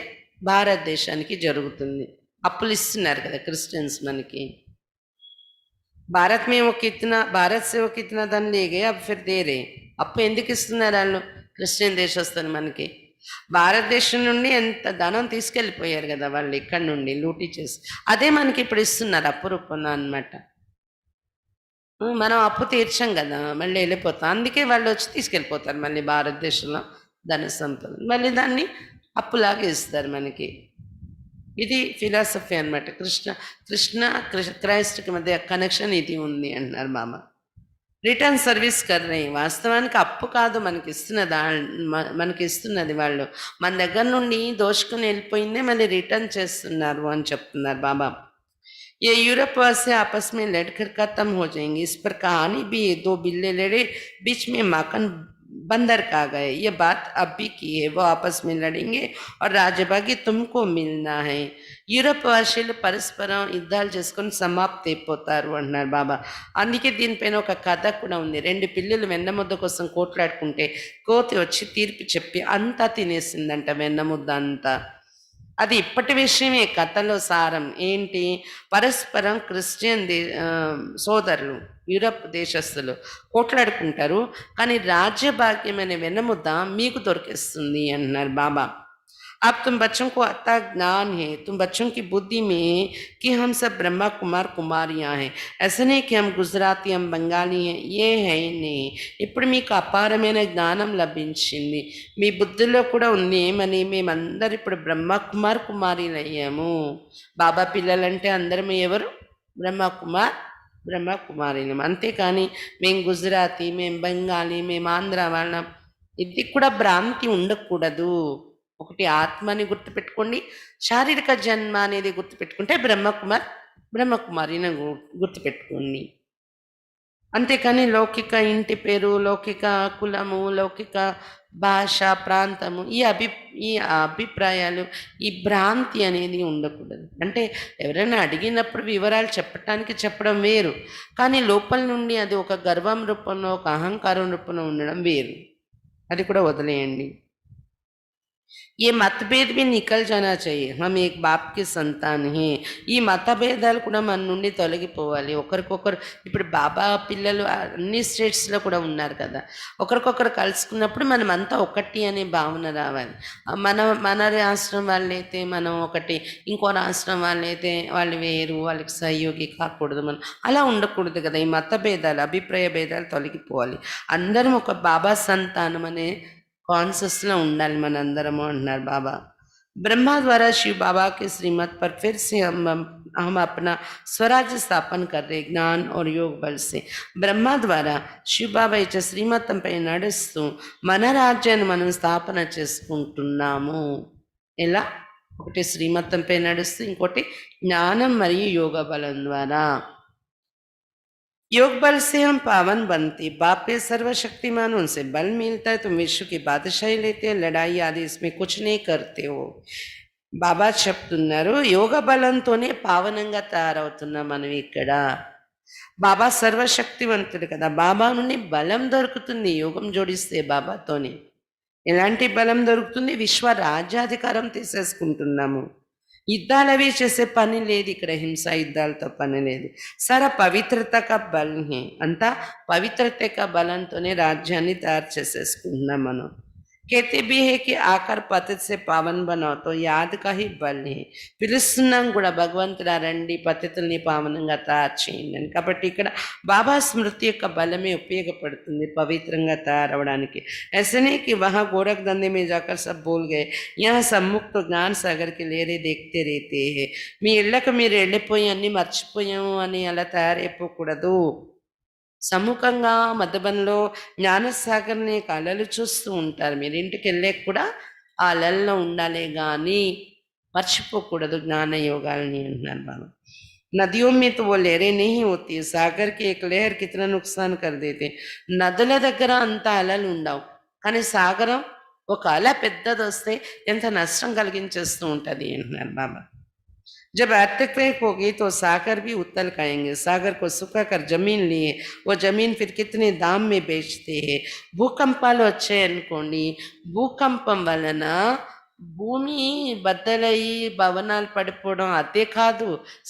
భారతదేశానికి జరుగుతుంది. అప్పులు ఇస్తున్నారు కదా క్రిస్టియన్స్ మనకి. భారత్ में वो कितना, भारत से वो कितना धन ले गए अब फिर दे रहे. అప్పు ఎందుకు ఇస్తున్నారు వాళ్ళు? క్రిస్టియన్ దేశస్తులు మనకి భారతదేశం నుండి ఎంత ధనం తీసుకెళ్ళిపోయారు కదా వాళ్ళు, ఇక్కడ నుండి లూటీ చేసి అదే మనకి ఇప్పుడు ఇస్తున్నారు అప్పు రూపంలో అనమాట. మనం అప్పు తీర్చాం కదా, మళ్ళీ వెళ్ళిపోతాం. అందుకే వాళ్ళు వచ్చి తీసుకెళ్ళిపోతారు మళ్ళీ భారతదేశంలో ధన సంపద, మళ్ళీ దాన్ని అప్పులాగా ఇస్తారు మనకి. ఇది ఫిలాసఫీ అనమాట. కృష్ణ క్రైస్ట్కి మధ్య కనెక్షన్ ఇది ఉంది అంటున్నారు మామ. రిటర్న్ సర్వీస్ కర్ రहे हैं. వాస్తవానికి అప్పు కాదు మనకిస్తున్నది వాళ్ళు. మన దగ్గర నుండి దోచుకుని వెళ్ళిపోయిందే మళ్ళీ రిటర్న్ చేస్తున్నారు అని చెప్తున్నారు బాబా. ये यूरोप वासी आपस में लड़कर खत्म हो जाएंगे. इस पर कहानी भी है. दो बिल्ले लड़े, बीच में माखन बंदर खा गए. ये बात अब भी की है. वो आपस में लड़ेंगे और రాజభాగి तुमको मिलना है. యూరప్ వాసీలు పరస్పరం యుద్ధాలు చేసుకొని సమాప్తి అయిపోతారు అంటున్నారు బాబా. అందుకే దీనిపైన ఒక కథ కూడా ఉంది. రెండు పిల్లలు వెన్నముద్ద కోసం కోట్లాడుకుంటే కోతి వచ్చి తీర్పు చెప్పి అంతా తినేసిందంట వెన్నముద్ద అంతా. అది ఇప్పటి విషయమే. కథలో సారం ఏంటి? పరస్పరం క్రిస్టియన్ సోదరులు యూరప్ దేశస్తులు కోట్లాడుకుంటారు, కానీ రాజ్యభాగ్యం అనే వెన్నముద్ద మీకు దొరికేస్తుంది అన్నారు బాబా. अब तुम बच्चों को अता ज्ञान है, तुम बच्चों की बुद्धि में कि हम सब ब्रह्मा कुमार कुमारियाँ हैं. ऐसा नहीं कि हम गुजराती हम बंगाली हैं, ये है ही नहीं. ఇప్పుడు మీకు అపారమైన జ్ఞానం లభించింది. మీ బుద్ధిలో కూడా ఉంది ఏమని, మేమందరూ ఇప్పుడు బ్రహ్మ కుమార్ కుమారీలు అయ్యాము. బాబా పిల్లలంటే అందరం ఎవరు? బ్రహ్మ కుమారీలం. అంతేకాని మేము గుజరాతీ, మేము బెంగాలీ, మేము ఆంధ్ర వాళ్ళం, ఇది కూడా భ్రాంతి ఉండకూడదు. ఒకటి ఆత్మని గుర్తుపెట్టుకోండి, శారీరక జన్మ అనేది గుర్తుపెట్టుకుంటే బ్రహ్మకుమారిని గుర్తుపెట్టుకోండి. అంతేకాని లౌకిక ఇంటి పేరు, లౌకిక కులము, లౌకిక భాష, ప్రాంతము, ఈ అభిప్రాయాలు, ఈ భ్రాంతి అనేది ఉండకూడదు. అంటే ఎవరైనా అడిగినప్పుడు వివరాలు చెప్పడం వేరు, కానీ లోపల నుండి అది ఒక గర్వం రూపంలో, ఒక అహంకారం రూపంలో ఉండడం వేరు. అది కూడా వదిలేయండి. ये मतभेद भी निकल जाना चाहिए. हम एक बाप के संतान हैं. ఈ మతభేదాలు కూడా మన నుండి తొలగిపోవాలి. ఒకరికొకరు ఇప్పుడు బాబా పిల్లలు అన్ని స్టేట్స్లో కూడా ఉన్నారు కదా, ఒకరికొకరు కలుసుకున్నప్పుడు మనం అంతా ఒకటి అనే భావన రావాలి. మన రాష్ట్రం వాళ్ళైతే మనం ఒకటి, ఇంకో రాష్ట్రం వాళ్ళైతే వాళ్ళు వేరు, వాళ్ళకి సహయోగి కాకూడదు, మనం అలా ఉండకూడదు కదా. ఈ మతభేదాలు, అభిప్రాయ భేదాలు తొలగిపోవాలి. అందరం ఒక బాబా సంతానం అనే कॉन्सियसలో ఉండాలి మనందరము అంటున్నారు బాబా. ब्रह्मा द्वारा शिव बाबा के श्रीमत पर फिर से हम अपना स्वराज्य स्थापन कर रहे ज्ञान और योग बल से. ब्रह्मा द्वारा शिव बाबा ఇచ్చే శ్రీమతంపై నడుస్తూ మన రాజ్యాన్ని మనం స్థాపన చేసుకుంటున్నాము. ఎలా? ఒకటి శ్రీమతంపై నడుస్తూ, ఇంకోటి జ్ఞానం మరియు యోగ బలం ద్వారా. योग बल से हम पावन बनते. बाप पे सर्वशक्तिमान, उनसे बल मिलता है. तुम विश्व की बादशाही लेते हो, लड़ाई आदि इसमें कुछ नहीं करते हो. బాబా చెప్తున్నారు, యోగ బలంతోనే పావనంగా తయారవుతున్నాం మనం ఇక్కడ. బాబా సర్వశక్తివంతుడు కదా, బాబా నుండి బలం దొరుకుతుంది యోగం జోడిస్తే బాబాతోని. ఎలాంటి బలం దొరుకుతుంది? విశ్వ రాజ్యాధికారం తీసేసుకుంటున్నాము. యుద్ధాలు అవి చేసే పని లేదు ఇక్కడ, హింస యుద్ధాలతో పని లేదు. సారా పవిత్రత కా బల్ హే, అంతా పవిత్రత కా బలంతోనే రాజ్యాన్ని తయారు చేసేసుకుంటున్నాం మనం. कहते भी है कि आकर पतित से पावन बनाओ, तो याद का ही बल है. పిలుస్తున్నాం కూడా, భగవంతుడా రండి పతితుల్ని పావనంగా తయారు చేయండి అని. కాబట్టి ఇక్కడ బాబా స్మృతి యొక్క బలమే ఉపయోగపడుతుంది పవిత్రంగా తయారవడానికి. ऐसे नहीं कि वहाँ गोरख धंधे में जाकर सब बोल गए, यहाँ सम्मुख तो ज्ञान सागर के लेरे देखते रहते हैं. మీ ఇళ్ళకు మీరు వెళ్ళిపోయి అన్నీ మర్చిపోయాము అని అలా తయారైపోకూడదు. సముఖంగా మధుబన్లో జ్ఞానసాగర్ని అలలు చూస్తూ ఉంటారు. మీరు ఇంటికి వెళ్ళాక కూడా ఆ అలల్లో ఉండాలే కానీ మర్చిపోకూడదు జ్ఞాన యోగాలని అంటున్నారు బాబా. నదిयों में तो वो लहरें नहीं होती. సాగర్ की एक लहर कितना नुकसान कर देते. నదుల దగ్గర అంత అలలు ఉండవు, కానీ సాగరం ఒక అల పెద్దది వస్తే ఎంత నష్టం కలిగించేస్తూ ఉంటుంది అంటున్నారు బాబా. जब अर्थक्वेक होगी तो सागर भी उतल खाएंगे. सागर को सुखा कर जमीन लिए, वो जमीन फिर कितने दाम में बेचते हैं. భూకంపాలు వచ్చాయనుకోండి, భూకంపం వలన భూమి బద్దలయ్యి భవనాలు పడిపోవడం అదే కాదు,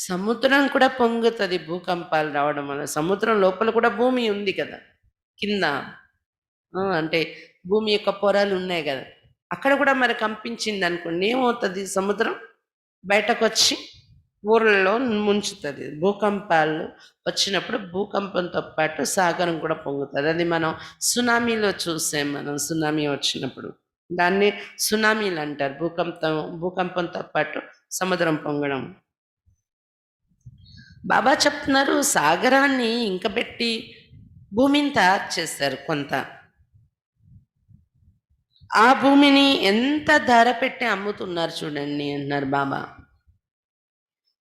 సముద్రం కూడా పొంగుతుంది భూకంపాలు రావడం వల్ల. సముద్రం లోపల కూడా భూమి ఉంది కదా, కింద అంటే భూమి యొక్క పొరలు ఉన్నాయి కదా, అక్కడ కూడా మరి కంపించింది అనుకోండి, ఏమవుతుంది? సముద్రం బయటకు వచ్చి ఊర్లలో ముంచుతుంది. భూకంపాలు వచ్చినప్పుడు భూకంపంతో పాటు సాగరం కూడా పొంగుతుంది. అది మనం సునామీలో చూసాం. మనం సునామీ వచ్చినప్పుడు దాన్ని సునామీలు అంటారు. భూకంపంతో పాటు సముద్రం పొంగడం. బాబా చెప్తున్నారు, సాగరాన్ని ఇంకబెట్టి భూమిని తయారు చేశారు కొంత. ఆ భూమిని ఎంత ధర పెట్టి అమ్ముతున్నారు చూడండి అన్నారు బాబా.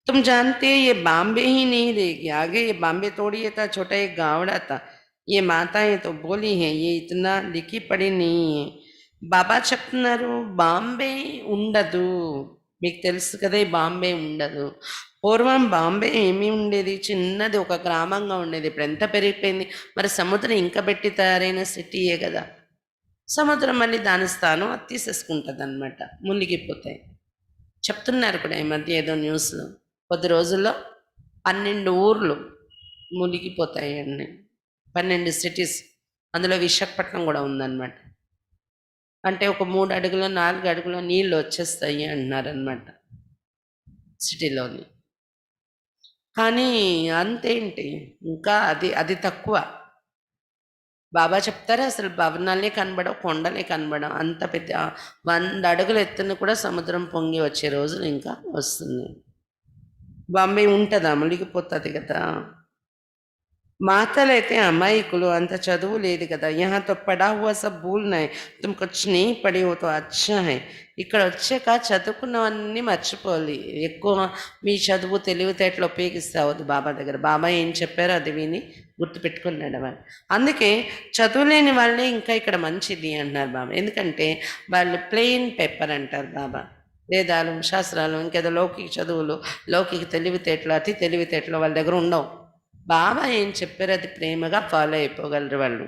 तुम जानते हैं ये बॉम्बे ही नहीं रहेगी, आगे ये बॉम्बे थोड़ी ये था, छोटा एक गावड़ा था. ये माताएं तो बोली हैं, ये इतना लिखी पड़ी नहीं है. బాబా చెప్తున్నారు బాంబే ఉండదు. మీకు తెలుసు కదా ఈ బాంబే ఉండదు. పూర్వం బాంబే ఏమీ ఉండేది, చిన్నది ఒక గ్రామంగా ఉండేది. ఇప్పుడు ఎంత పెరిగిపోయింది. మరి సముద్రం ఇంకా పెట్టి తయారైన సిటీయే కదా. సముద్రం మళ్ళీ దాని స్థానం అది తీసేసుకుంటుంది అనమాట, మునిగిపోతాయి. చెప్తున్నారు కూడా ఈ మధ్య ఏదో న్యూస్లో, కొద్ది రోజుల్లో 12 ఊర్లు మునిగిపోతాయి అండి. 12 సిటీస్, అందులో విశాఖపట్నం కూడా ఉందన్నమాట. అంటే ఒక 3 అడుగులో 4 అడుగులో నీళ్ళు వచ్చేస్తాయి అంటున్నారనమాట సిటీలోని. కానీ అంతేంటి, ఇంకా అది తక్కువ. బాబా చెప్తారు అసలు భవనాలే కనబడవు, కొండలే కనబడవు. అంత పెద్ద 100 అడుగులు ఎత్తున కూడా సముద్రం పొంగి వచ్చే రోజులు ఇంకా వస్తుంది. బాంబే ఉంటుందా, మునిగిపోతుంది కదా. మాతలైతే అమాయకులు, అంత చదువు లేదు కదా. యహా తో పడా హువా సబ్ భూల్నా హై, తుమ్ కుచ్ నహీ పడి హో తో అచ్చా హై. ఇక్కడ వచ్చాక చదువుకున్నవన్నీ మర్చిపోవాలి. ఎక్కువ మీ చదువు తెలివితేటలు ఉపయోగిస్తావద్దు బాబా దగ్గర. బాబా ఏం చెప్పారో అది విని గుర్తుపెట్టుకున్నాడు వాళ్ళు. అందుకే చదువులేని వాళ్ళే ఇంకా ఇక్కడ మంచిది అంటున్నారు బాబా. ఎందుకంటే వాళ్ళు ప్లెయిన్ పేపర్ అంటారు బాబా. వేదాలు, శాస్త్రాలు, ఇంకేదో లౌకిక చదువులు, లౌకిక తెలివితేటలు, అతి తెలివితేటలు వాళ్ళ దగ్గర ఉండవు. బాబా ఏం చెప్పారు అది ప్రేమగా ఫాలో అయిపోగలరు వాళ్ళు.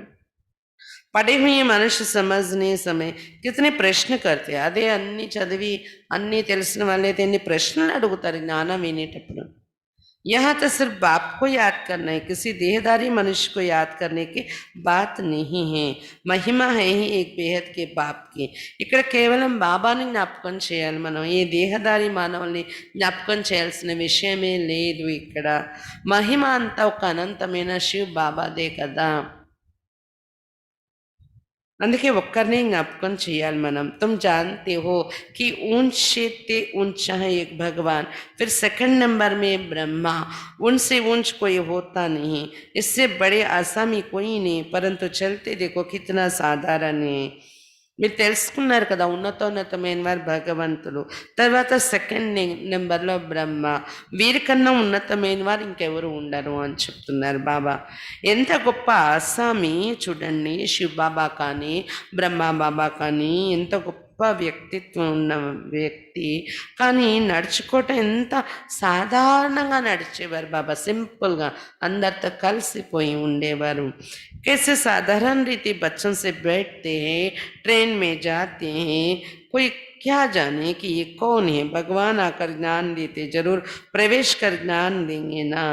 పడే హుయి మనుష్య సమజ్నే సమయ కితనే ప్రశ్న కర్తే. అదే అన్నీ చదివి అన్నీ తెలిసిన వాళ్ళైతే ఎన్ని ప్రశ్నలు అడుగుతారు జ్ఞానం వినేటప్పుడు. यहाँ तो सिर्फ बाप को याद करना है, किसी देहधारी मनुष्य को याद करने की बात नहीं है. महिमा है ही एक बेहद के बाप की. ఇక్కడ కేవలం బాబాని జ్ఞాపకం చేయాలి మనం. ఏ దేహదారి మానవుల్ని జ్ఞాపకం చేయాల్సిన విషయమే లేదు ఇక్కడ. మహిమ అంతా ఒక అనంతమైన శివ్ బాబాదే కదా. అందుకే ఒక్కరినే జ్ఞాపకం చేయాలి మనం. तुम जानते हो कि ऊंचे ते ऊंचा है एक भगवान, फिर सेकंड नंबर में ब्रह्मा. उनसे ऊंच कोई होता नहीं, इससे बड़े आसामी कोई नहीं, परंतु चलते देखो कितना साधारण है. మీరు తెలుసుకున్నారు కదా, ఉన్నతోన్నతమైన వారు భగవంతులు, తర్వాత సెకండ్ నెంబర్లో బ్రహ్మ. వీరికన్నా ఉన్నతమైన వారు ఇంకెవరు ఉండరు అని చెప్తున్నారు బాబా. ఎంత గొప్ప ఆసామి చూడండి, శివ్ బాబా కానీ బ్రహ్మ బాబా కానీ ఎంత గొప్ప వ్యక్తిత్వం ఉన్న వ్యక్తి. కానీ నడుచుకోవటం ఎంత సాధారణంగా నడిచేవారు బాబా, సింపుల్గా అందరితో కలిసిపోయి ఉండేవారు. कैसे साधारण रीति बच्चों से बैठते हैं, ट्रेन में जाते हैं, कोई क्या जाने कि ये कौन है. भगवान आकर ज्ञान देते, जरूर प्रवेश कर ज्ञान देंगे ना.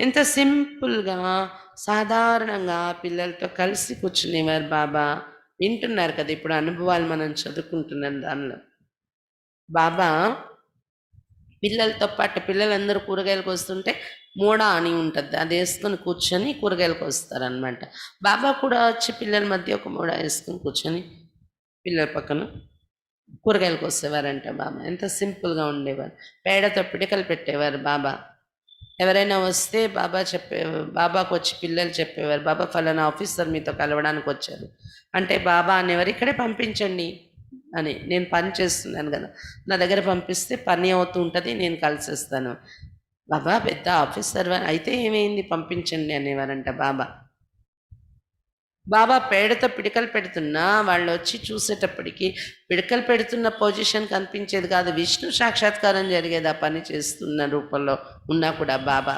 ఎంత సింపుల్గా సాధారణంగా పిల్లలతో కలిసి కూర్చునేవారు బాబా. వింటున్నారు కదా ఇప్పుడు అనుభవాలు మనం చదువుకుంటున్నాం దానిలో. బాబా పిల్లలతో పాటు పిల్లలందరూ కూరగాయలకు వస్తుంటే మూడ అని ఉంటుంది, అది వేసుకొని కూర్చొని కూరగాయలకు వస్తారనమాట. బాబా కూడా వచ్చి పిల్లల మధ్య ఒక మూడ వేసుకొని కూర్చొని పిల్లల పక్కన కూరగాయలకు వస్తేవారంట బాబా. ఎంత సింపుల్గా ఉండేవారు. పేడతో పిడికలు పెట్టేవారు బాబా. ఎవరైనా వస్తే బాబాకు వచ్చి పిల్లలు చెప్పేవారు, బాబా ఫలానా ఆఫీసర్ మీతో కలవడానికి వచ్చారు అంటే బాబా అనేవారు ఇక్కడే పంపించండి అని. నేను పని చేస్తున్నాను కదా, నా దగ్గర పంపిస్తే పని అవుతూ ఉంటుంది, నేను కలిసిస్తాను. బాబా పెద్ద ఆఫీసర్ అయితే ఏమైంది పంపించండి అనేవారంట బాబా. బాబా పేడతో పిడికలు పెడుతున్నా వాళ్ళు వచ్చి చూసేటప్పటికి పిడికలు పెడుతున్న పొజిషన్ కనిపించేది కాదు, విష్ణు సాక్షాత్కారం జరిగేది ఆ పని చేస్తున్న రూపంలో ఉన్నా కూడా బాబా.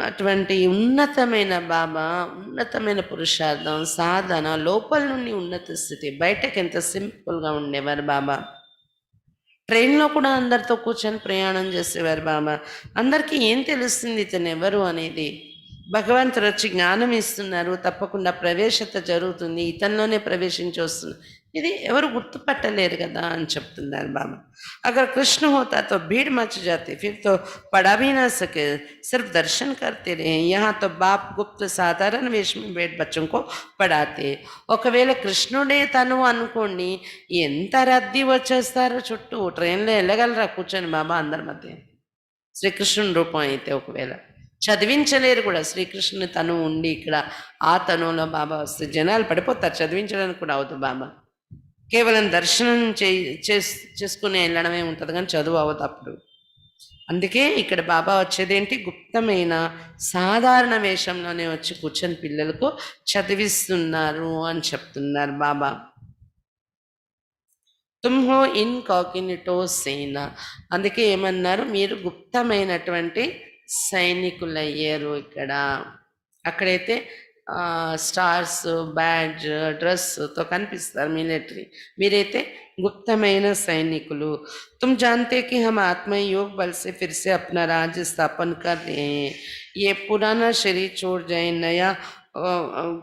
అటువంటి ఉన్నతమైన బాబా, ఉన్నతమైన పురుషార్థం, సాధన, లోపల నుండి ఉన్నత స్థితి, బయటకు ఎంత సింపుల్గా ఉండేవారు బాబా. ట్రైన్లో కూడా అందరితో కూర్చొని ప్రయాణం చేసేవారు బాబా. అందరికీ ఏం తెలుస్తుంది ఇతను ఎవరు అనేది. భగవంతుడు వచ్చి జ్ఞానం ఇస్తున్నారు, తప్పకుండా ప్రవేశత జరుగుతుంది, ఇతనిలోనే ప్రవేశించి వస్తుంది. ఇది ఎవరు గుర్తుపట్టలేరు కదా అని చెప్తున్నారు బాబా. అగర్ కృష్ణ హోతా తో భీड़ मच जाती, फिर तो पढ़ा भी ना सके, सिर्फ दर्शन करते रहे. यहाँ तो बाप गुप्त साधारण वेश में बैठ बच्चों को पढ़ाते. ఒకవేళ కృష్ణుడే తను అనుకోండి, ఎంత రద్దీ వచ్చేస్తారో చుట్టూ. ట్రైన్లో వెళ్ళగలరా కూర్చొని బాబా అందరి మధ్య, శ్రీకృష్ణుని రూపం అయితే ఒకవేళ. చదివించలేరు కూడా. శ్రీకృష్ణుని తను ఉండి ఇక్కడ ఆ తనువులో బాబా వస్తే జనాలు పడిపోతారు. చదివించడానికి కూడా అవదు బాబా. కేవలం దర్శనం చేసుకుని వెళ్ళడమే ఉంటుంది కానీ చదువు అవ్వదు అప్పుడు. అందుకే ఇక్కడ బాబా వచ్చేదేంటి, గుప్తమైన సాధారణ వేషంలోనే వచ్చి కూర్చొని పిల్లలకు చదివిస్తున్నారు అని చెప్తున్నారు బాబా. తుమ్హో ఇన్కాగ్నిటో సేన. అందుకే ఏమన్నారు, మీరు గుప్తమైనటువంటి సైనికులయ్యారు ఇక్కడ. అక్కడైతే స్టార్స్, బ్యాడ్జ్, డ్రెస్తో కనిపిస్తారు మిలిటరీ. మీరైతే गुप्तమైన సైనికులు. तुम जानते कि हम आत्मा योग बल से फिर से अपना राज्य स्थापन कर रहे हैं. ये पुराना शरीर छोड़ जाए, नया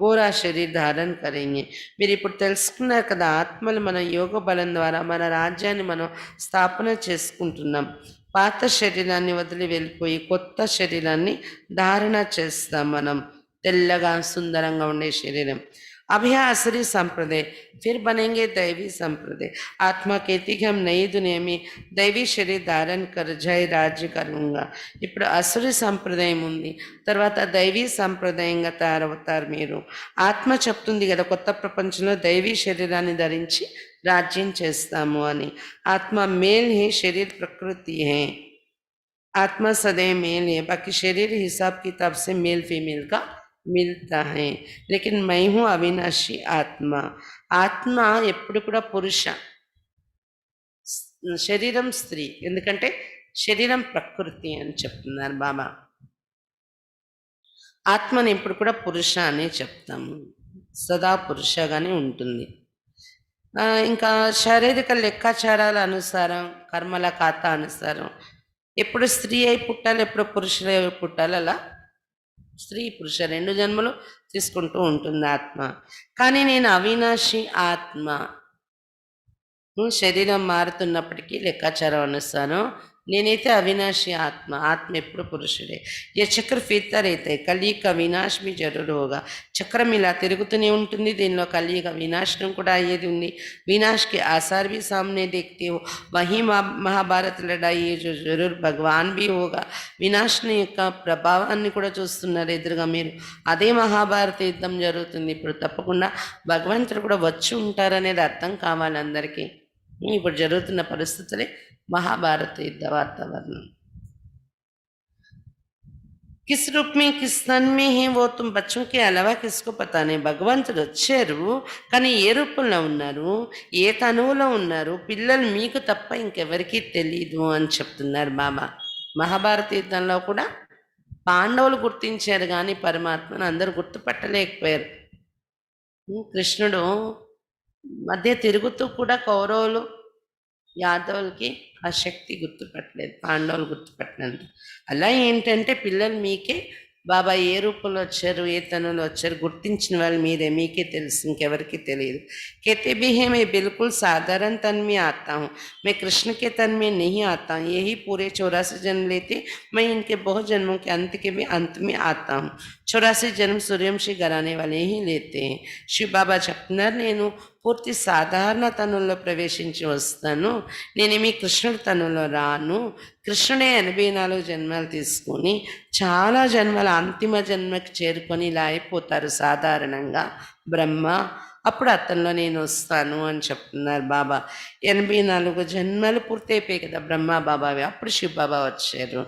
గోరా శరీర ధారణ కరేంగే. మీరు ఇప్పుడు తెలుసుకున్నారు కదా, ఆత్మలు మన యోగ బలం ద్వారా మన రాజ్యాన్ని మనం స్థాపన చేసుకుంటున్నాం. పాత శరీరాన్ని వదిలి వెళ్ళిపోయి కొత్త శరీరాన్ని ధారణ చేస్తాం మనం. తెల్లగా సుందరంగా ఉండే శరీరం. अब यह असली संप्रदाय, फिर बनेंगे दैवी संप्रदाय. आत्मा कहती कि हम नई दुनिया में दैवी शरीर धारण कर जय राज्य करूँगा. ఇప్పుడు అసురి సంప్రదాయం ఉంది, తర్వాత దైవీ సంప్రదాయంగా తయారవుతారు మీరు. ఆత్మ చెప్తుంది కదా, కొత్త ప్రపంచంలో దైవీ శరీరాన్ని ధరించి రాజ్యం చేస్తాము అని. ఆత్మ మేల్ హే, శరీర్ ప్రకృతి హే. आत्मा सदैव मेल है, बाकी शरीर हिसाब किताब से मेल फीमेल का మిల్తా హై. లేకిన్ మై హూ అవినాశి ఆత్మ. ఆత్మ ఎప్పుడు కూడా పురుష, శరీరం స్త్రీ. ఎందుకంటే శరీరం ప్రకృతి అని చెప్తున్నారు బాబా. ఆత్మని ఎప్పుడు కూడా పురుష అని చెప్తాము, సదా పురుషగానే ఉంటుంది. ఇంకా శారీరక లెక్కాచారాల అనుసారం, కర్మల ఖాతా అనుసారం ఎప్పుడు స్త్రీ అయి పుట్టాలి, ఎప్పుడు పురుషులై పుట్టాలి. అలా స్త్రీ పురుష 2 జన్మలు తీసుకుంటూ ఉంటుంది ఆత్మ. కానీ నేను అవినాశి ఆత్మ. శరీరం మారుతున్నప్పటికీ లెక్కాచారం అనుసారం నేనైతే అవినాశి ఆత్మ. ఆత్మ ఎప్పుడు పురుషుడే. ఏ చక్ర ఫీర్తా రైతే కలియుగ వినాశ్ మీ జరూరుగా. చక్రం ఇలా తిరుగుతూనే ఉంటుంది, దీనిలో కలియుగ వినాశనం కూడా అయ్యేది ఉంది. వినాశ్కి ఆసార్ भी सामने देखते हो, वही మహాభారత లడాయి జో జరూర్ భగవాన్ भी होगा. వినాశనం యొక్క ప్రభావాన్ని కూడా చూస్తున్నారు ఎదురుగా మీరు. అదే మహాభారత యుద్ధం జరుగుతుంది ఇప్పుడు. తప్పకుండా భగవంతుడు కూడా వచ్చి ఉంటారనేది అర్థం కావాలి అందరికీ. ఇప్పుడు జరుగుతున్న పరిస్థితులే महाभारत युद्ध वातावरण. किस रूप में, किस तन में है वो तुम बच्चों के अलावा किसको पता नहीं. భగవంతుడు వచ్చారు కానీ ఏ రూపంలో ఉన్నారు, ఏ తనువులో ఉన్నారు, పిల్లలు మీకు తప్ప ఇంకెవరికీ తెలీదు అని చెప్తున్నారు బాబా. మహాభారత యుద్ధంలో కూడా పాండవులు గుర్తించారు కానీ పరమాత్మను అందరూ గుర్తుపట్టలేకపోయారు. కృష్ణుడు మధ్య తిరుగుతూ కూడా కౌరవులు యాదవులకి ఆ శక్తి గుర్తుపట్టలేదు, పాండవులు గుర్తుపట్టినంత. అలా ఏంటంటే పిల్లలు మీకే బాబా ఏ రూపంలో వచ్చారు, ఏ తనులో వచ్చారు గుర్తించిన వాళ్ళు మీరే, మీకే తెలుసు, ఇంకెవరికి తెలియదు. कहते भी हैं मैं बिल्कुल साधारण तन में आता हूँ, मैं कृष्ण के तन में नहीं आता हूँ. यही पूरे 84 जन्म लेते, मैं इनके बहुत जन्मों के अंत के भी अंत में आता हूँ. 84 जन्म सूर्यवंशी घराने वाले ही लेते हैं. शिव बाबा చెప్తున్నారు, నేను పూర్తి సాధారణ తనుల్లో ప్రవేశించి వస్తాను, నేనేమి కృష్ణుడి తనులో రాను. కృష్ణుడే 84 జన్మలు తీసుకొని చాలా జన్మల అంతిమ జన్మకి చేరుకొని ఇలా అయిపోతారు సాధారణంగా బ్రహ్మ. అప్పుడు అతనిలో నేను వస్తాను అని చెప్తున్నారు బాబా. 84 జన్మలు పూర్తయిపోయాయి కదా బ్రహ్మ బాబావి, అప్పుడు శివ బాబా వచ్చారు.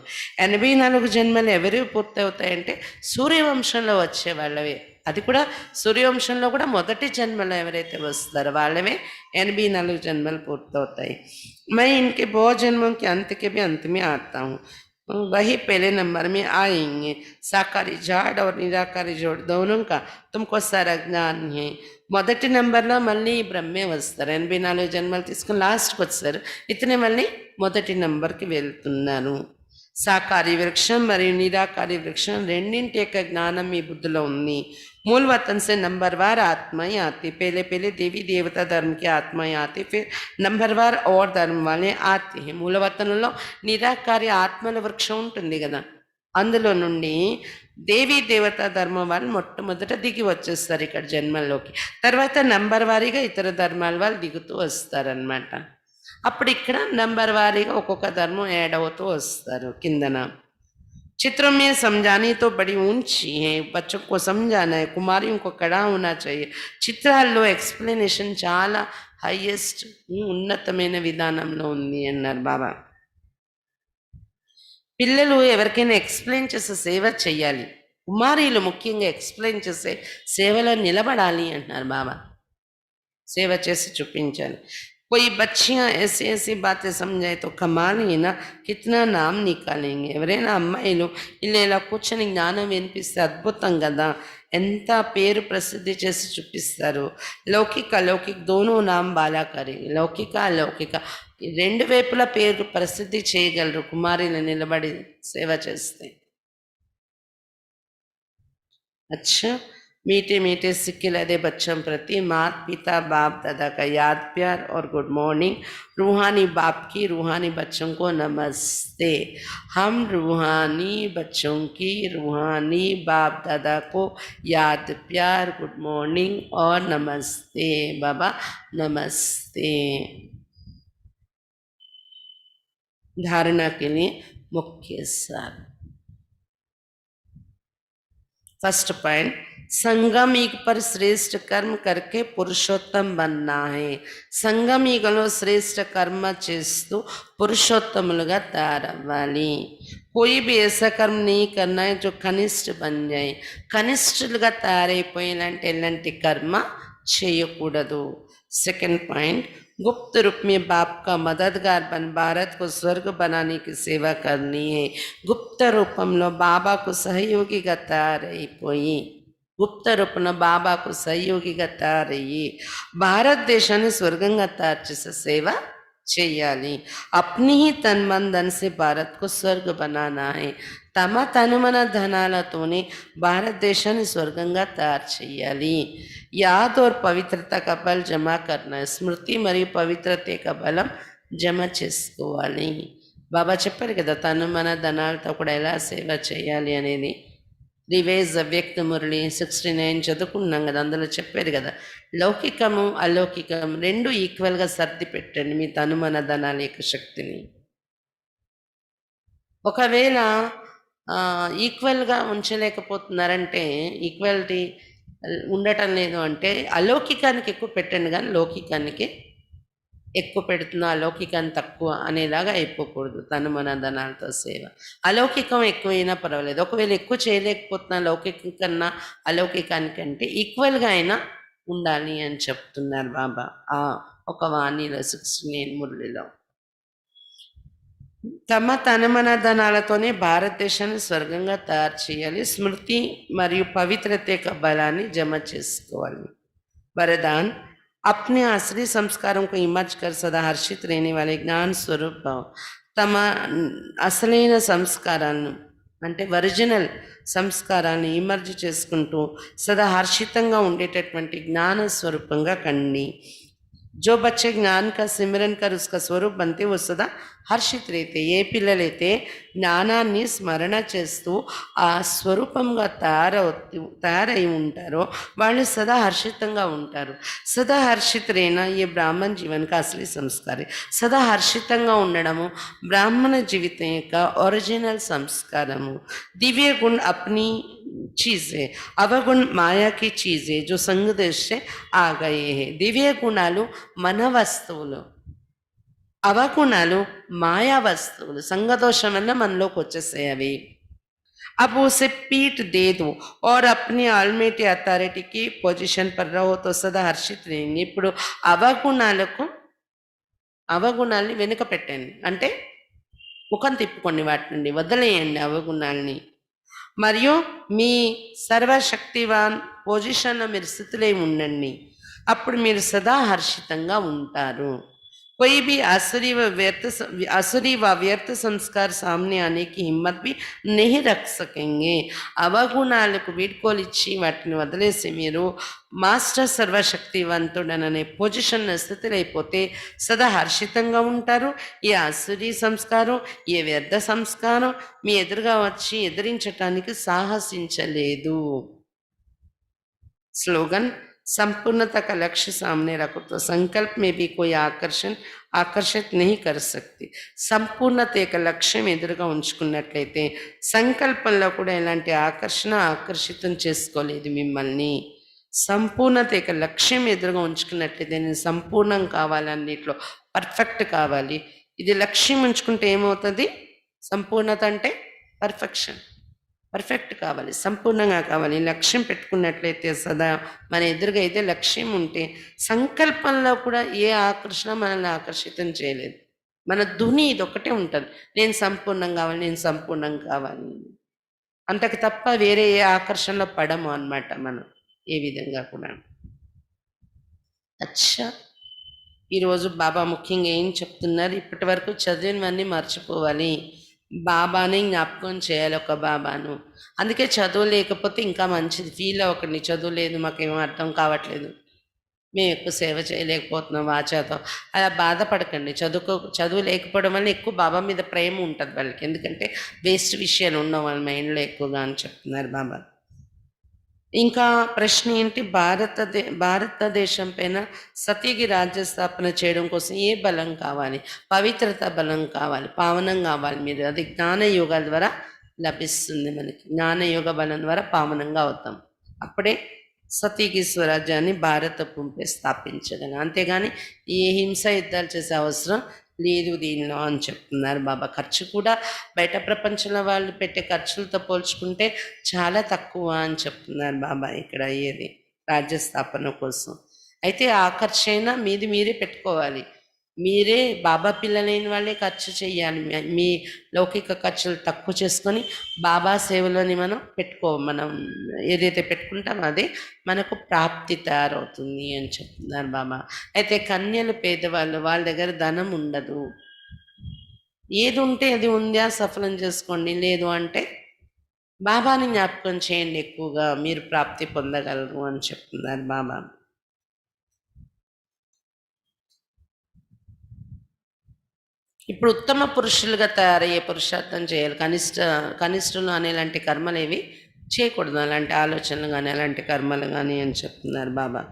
84 జన్మలు ఎవరివి పూర్తి అవుతాయంటే సూర్యవంశంలో వచ్చే వాళ్ళవే. అది కూడా సూర్యవంశంలో కూడా మొదటి జన్మలో ఎవరైతే వస్తారో వాళ్ళవే 84 జన్మలు పూర్తవుతాయి. मैं इनके बहुत जन्मों के अंत के भी अंत में आता हूँ, वही पहले नंबर में आएंगे. साकारी जाड़ और निराकारी जोड़ दोनों का तुमको सारा ज्ञान है. మొదటి నెంబర్లో మళ్ళీ బ్రహ్మే వస్తారు. 84 జన్మలు తీసుకుని లాస్ట్కి వచ్చారు, ఇతనే మళ్ళీ మొదటి నెంబర్కి వెళ్తున్నారు. సాకారి వృక్షం మరియు నిరాకారి వృక్షం రెండింటి యొక్క జ్ఞానం మీ బుద్ధిలో ఉంది. मूल वतन से नंबरवार आत्माएं आती. पहले पहले देवी देवता धर्म की आत्माएं आती, फिर नंबरवार और धर्म वाले आते हैं. మూలవతనంలో నిరాకారి ఆత్మల వృక్షం ఉంటుంది కదా, అందులో నుండి దేవీ దేవతా ధర్మం వాళ్ళు మొట్టమొదట దిగి వచ్చేస్తారు ఇక్కడ జన్మల్లోకి. తర్వాత నంబర్ వారీగా ఇతర ధర్మాల వాళ్ళు దిగుతూ వస్తారనమాట. అప్పుడు ఇక్కడ నంబర్ వారీగా ఒక్కొక్క ధర్మం యాడ్ అవుతూ వస్తారు కిందన. चित्रों में समझानी तो बड़ी ऊंची है, बच्चों को समझाना है, कुमारियों को कड़ा होना चाहिए. చిత్రాల్లో ఎక్స్ప్లెనేషన్ చాలా హైయెస్ట్ ఉన్నతమైన విధానంలో ఉంది అన్నారు బాబా. పిల్లలు ఎవరికైనా ఎక్స్ప్లెయిన్ చేసే సేవ చెయ్యాలి, కుమారీలు ముఖ్యంగా ఎక్స్ప్లెయిన్ చేసే సేవలో నిలబడాలి అంటున్నారు బాబా. సేవ చేసి చూపించాలి. कोई बच्चियां ऐसी ऐसी बातें समझाए तो कमाल ही ना, कितना नाम निकालेंगे. ఎవరైనా అమ్మాయిలు ఇలా ఇలా కూర్చొని జ్ఞానం వినిపిస్తే అద్భుతం కదా, ఎంత పేరు ప్రసిద్ధి చేసి చూపిస్తారు. లౌకిక అలౌకిక దోనో నామ్ బాలా కరే, లౌకిక అలౌకిక రెండు వైపులా పేరు ప్రసిద్ధి చేయగలరు కుమారులు నిలబడి సేవ చేస్తే. अच्छा, मीठे मीठे सिक्के लदे बच्चों प्रति माता पिता बाप दादा का याद प्यार और गुड मॉर्निंग. रूहानी बाप की रूहानी बच्चों को नमस्ते. हम रूहानी बच्चों की रूहानी बाप दादा को याद प्यार गुड मॉर्निंग और नमस्ते. बाबा नमस्ते. धारणा के लिए मुख्य सार. फर्स्ट पॉइंट, సంగమీగ पर श्रेष्ठ कर्म करके पुरुषोत्तम बनना है. సంగమీగలో శ్రేష్ఠ కర్మ చేస్తూ పురుషోత్తములుగా తయారవ్వాలి. कोई भी ऐसा कर्म नहीं करना है जो कनिष्ठ बन जाए. కనిష్ఠులుగా తయారైపోయి ఎలాంటి కర్మ చేయకూడదు. सेकंड पॉइंट, गुप्त रूप में बाप का मददगार बन भारत को स्वर्ग बनाने की सेवा करनी है. गुप्त रूपంలో బాబాకు సహయోగిగా తయారైపోయి, గుప్త రూపంలో బాబాకు సహయోగిగా తయారయ్యి భారతదేశాన్ని స్వర్గంగా తయారు చేసే సేవ చేయాలి. अपनी ही तन मन धन से भारत को स्वर्ग बनाना है. తమ తనుమన ధనాలతోనే భారతదేశాన్ని స్వర్గంగా తయారు చేయాలి. యాద్ और पवित्रता का बल जमा करना है. స్మృతి మరియు పవిత్రత యొక్క బలం జమ చేసుకోవాలి. బాబా చెప్పారు కదా తను మన ధనాలతో కూడా ఎలా సేవ చేయాలి అనేది. రివైజ్ వ్యక్త మురళి 69 చదువుకున్నాం కదా, అందులో చెప్పారు కదా, లౌకికము అలౌకికం రెండు ఈక్వల్గా సర్ది పెట్టండి మీ తనుమన ధనాల యొక్క శక్తిని. ఒకవేళ ఈక్వల్గా ఉంచలేకపోతున్నారంటే, ఈక్వాలిటీ ఉండటం లేదు అంటే అలౌకికానికి ఎక్కువ పెట్టండి, కానీ లౌకికానికి ఎక్కువ పెడుతున్నా అలౌకికాన్ని తక్కువ అనేలాగా అయిపోకూడదు. తను మన ధనాలతో సేవ. అలౌకికం ఎక్కువైనా పర్వాలేదు. ఒకవేళ ఎక్కువ చేయలేకపోతున్నా లౌకికం కన్నా అలౌకికానికంటే ఈక్వల్గా అయినా ఉండాలి అని చెప్తున్నారు బాబా ఒక వాణిలో 69 మురళిలో. తమ తనమన ధనాలతోనే భారతదేశాన్ని స్వర్గంగా తయారు చేయాలి. స్మృతి మరియు పవిత్రత యొక్క బలాన్ని జమ చేసుకోవాలి. वरदान, अपने असली संस्कारों को इमर्ज कर सदा हर्षित रहने वाले ज्ञान स्वरूप भाव. తమ అసలైన సంస్కారాలను అంటే ఒరిజినల్ సంస్కారాన్ని ఇమర్జ్ చేసుకుంటూ సదా హర్షితంగా ఉండేటటువంటి జ్ఞాన స్వరూపంగా కండి. जो बच्चे ज्ञान का सिमरन कर उसका स्वरूप बनते वो सदा హర్షిత రైతే, ఏ పిల్లలైతే జ్ఞానాన్ని స్మరణ చేస్తూ ఆ స్వరూపంగా తయారై ఉంటారో వాళ్ళు సదా హర్షితంగా ఉంటారు. సదా హర్షిత రేనా ఏ బ్రాహ్మణ జీవన్ కా అసలీ సంస్కారం. సదా హర్షితంగా ఉండడము బ్రాహ్మణ జీవితం యొక్క ఒరిజినల్ సంస్కారము. दिव्य गुण अपनी चीज़ है, अवगुण माया की चीज़ है जो संग देश से आ गए हैं. दिव्य गुणाలు మన వస్తువులు, అవగుణాలు మాయా వస్తువులు, సంగదోషం వల్ల మనలోకి వచ్చేసాయి అవి. अब उसे पीठ दे दो और अपनी आलमेटी अथॉरिटी की पोजीशन पर रहो तो सदा हर्षित रहेंगे. ఇప్పుడు అవగుణాలని వెనుక పెట్టండి అంటే ముఖం తిప్పుకోండి, వాటి నుండి వదిలేయండి అవగుణాలని. మరియు మీ సర్వశక్తివాన్ పొజిషన్లో మీరు స్థితిలో ఉండండి, అప్పుడు మీరు సదా హర్షితంగా ఉంటారు. कोई भी आसुरी व व्यर्थ संस्कार सामने आने की हिम्मत भी नहीं रख सकेंगे. అవగుణాలకు వీడ్కోలు ఇచ్చి వాటిని వదిలేసి మీరు మాస్టర్ సర్వశక్తివంతుడననే పొజిషన్ స్థితిలో అయిపోతే సదా హర్షితంగా ఉంటారు. ఈ ఆసురీ సంస్కారం, ఏ వ్యర్థ సంస్కారం మీ ఎదురుగా వచ్చి ఎదిరించటానికి సాహసించలేదు. स्लोगन, संपूर्णता का लक्ष्य सामने रखो तो संकल्प में भी कोई आकर्षण ఆకర్షిత్ నహీ కర్ సక్తి. సంపూర్ణత యొక్క లక్ష్యం ఎదురుగా ఉంచుకున్నట్లయితే సంకల్పంలో కూడా ఎలాంటి ఆకర్షితం చేసుకోలేదు మిమ్మల్ని. సంపూర్ణత యొక్క లక్ష్యం ఎదురుగా ఉంచుకున్నట్లయితే నేను సంపూర్ణం కావాలి, అన్నిట్లో పర్ఫెక్ట్ కావాలి. ఇది లక్ష్యం ఉంచుకుంటే ఏమవుతుంది? సంపూర్ణత అంటే పర్ఫెక్షన్, పర్ఫెక్ట్ కావాలి, సంపూర్ణంగా కావాలి. లక్ష్యం పెట్టుకున్నట్లయితే సదా మన ఎదురుగా అయితే లక్ష్యం ఉంటే సంకల్పంలో కూడా ఏ ఆకర్షణ మనల్ని ఆకర్షితం చేయలేదు. మన ధుని ఇది ఒకటే ఉంటుంది, నేను సంపూర్ణం కావాలి, నేను సంపూర్ణం కావాలి. అంతకు తప్ప వేరే ఏ ఆకర్షణలో పడము అన్నమాట మనం ఏ విధంగా కూడా. అచ్చా, ఈరోజు బాబా ముఖ్యంగా ఏం చెప్తున్నారు? ఇప్పటి వరకు చదివినవన్నీ మర్చిపోవాలి, బాబాని జ్ఞాపకం చేయాలి, ఒక బాబాను. అందుకే చదువు లేకపోతే ఇంకా మంచిది. ఫీల్ అవ్వకండి, చదువు లేదు, మాకేమో అర్థం కావట్లేదు, మేము ఎక్కువ సేవ చేయలేకపోతున్నాం వాచాతో, అలా బాధపడకండి. చదువు లేకపోవడం వల్ల ఎక్కువ బాబా మీద ప్రేమ ఉంటుంది వాళ్ళకి, ఎందుకంటే వేస్ట్ విషయాలు ఉండవు వాళ్ళ మైండ్లో ఎక్కువగా అని చెప్తున్నారు బాబా. ఇంకా ప్రశ్న ఏంటి? భారతదేశం పైన సతీకి రాజ్య స్థాపన చేయడం కోసం ఏ బలం కావాలి? పవిత్రత బలం కావాలి, పావనం కావాలి మీరు. అది జ్ఞానయోగాల ద్వారా లభిస్తుంది మనకి. జ్ఞానయోగ బలం ద్వారా పావనంగా అవుతాం. అప్పుడే సతీకి స్వరాజ్యాన్ని భారత భూమిపై స్థాపించగలం. అంతేగాని ఏ హింస యుద్ధాలు చేసే అవసరం లేదు దీనిలో అని చెప్తున్నారు బాబా. ఖర్చు కూడా బయట ప్రపంచంలో వాళ్ళు పెట్టే ఖర్చులతో పోల్చుకుంటే చాలా తక్కువ అని చెప్తున్నారు బాబా ఇక్కడ అయ్యేది రాజ్య స్థాపన కోసం. అయితే ఆ ఖర్చు అయినా మీది మీరే పెట్టుకోవాలి. మీరే బాబా పిల్లలైన వాళ్ళే ఖర్చు చేయాలి. మీ లౌకిక ఖర్చులు తక్కువ చేసుకొని బాబా సేవలోని మనం ఏదైతే పెట్టుకుంటామో అదే మనకు ప్రాప్తి తయారవుతుంది అని చెప్తున్నారు బాబా. అయితే కన్యలు పేదవాళ్ళు, వాళ్ళ దగ్గర ధనం ఉండదు. ఏది ఉంటే అది ఉందా సఫలం చేసుకోండి, లేదు అంటే బాబాని జ్ఞాపకం చేయండి, ఎక్కువగా మీరు ప్రాప్తి పొందగలరు అని చెప్తున్నారు బాబా. ఇప్పుడు ఉత్తమ పురుషులుగా తయారయ్యే పురుషార్థం చేయాలి. కనిష్ఠులు అనేలాంటి కర్మలు ఏవి చేయకూడదు, అలాంటి ఆలోచనలు కానీ అలాంటి కర్మలు కానీ అని చెప్తున్నారు బాబా.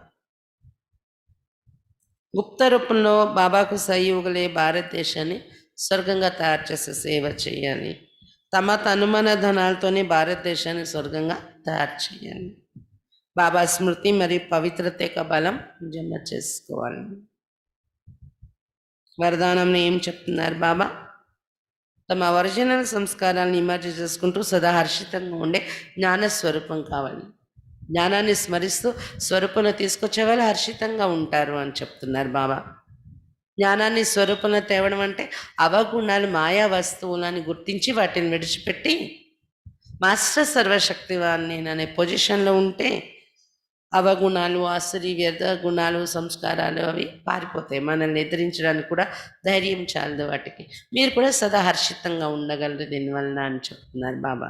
గుప్త రూపంలో బాబాకు సహయోగులే భారతదేశాన్ని స్వర్గంగా తయారు చేసే సేవ చేయాలి. తమ తనుమన ధనాలతోనే భారతదేశాన్ని స్వర్గంగా తయారు చేయాలి. బాబా స్మృతి మరియు పవిత్రత యొక్క బలం జమ చేసుకోవాలి. వరదానంలో ఏం చెప్తున్నారు బాబా? తమ ఒరిజినల్ సంస్కారాలను ఇమర్జ్ చేసుకుంటూ సదా హర్షితంగా ఉండే జ్ఞానస్వరూపం కావాలి. జ్ఞానాన్ని స్మరిస్తూ స్వరూపంలో తీసుకొచ్చే వాళ్ళు హర్షితంగా ఉంటారు అని చెప్తున్నారు బాబా. జ్ఞానాన్ని స్వరూపంలో తేవడం అంటే అవగుణాలు మాయా వస్తువులని గుర్తించి వాటిని విడిచిపెట్టి మాస్టర్ సర్వశక్తివాన్ నేననే పొజిషన్లో ఉంటే అవగుణాలు, ఆసురి వ్యర్థ గుణాలు, సంస్కారాలు అవి పారిపోతాయి. మనల్ని ఎదిరించడానికి కూడా ధైర్యం చాలదు వాటికి. మీరు కూడా సదా హర్షితంగా ఉండగలరు దీనివలన అని చెప్తున్నారు బాబా.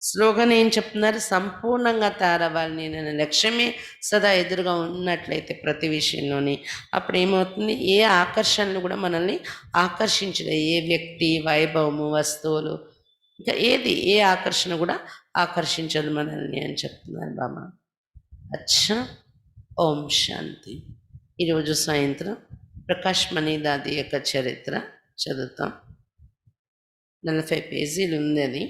స్లోగన్ ఏం చెప్తున్నారు? సంపూర్ణంగా తయారవ్వాలి నేను లక్ష్యమే సదా ఎదురుగా ఉన్నట్లయితే ప్రతి విషయంలోని అప్పుడు ఏమవుతుంది? ఏ ఆకర్షణలు కూడా మనల్ని ఆకర్షించలేదు. ఏ వ్యక్తి, వైభవము, వస్తువులు, ఇంకా ఏ ఆకర్షణ కూడా ఆకర్షించదు మనల్ని అని చెప్తున్నారు బాబా. అచ్చా, ఓం శాంతి. ఈరోజు సాయంత్రం ప్రకాష్ మణి దాది యొక్క చరిత్ర చదువుతాం. 40 పేజీలు ఉంది అది.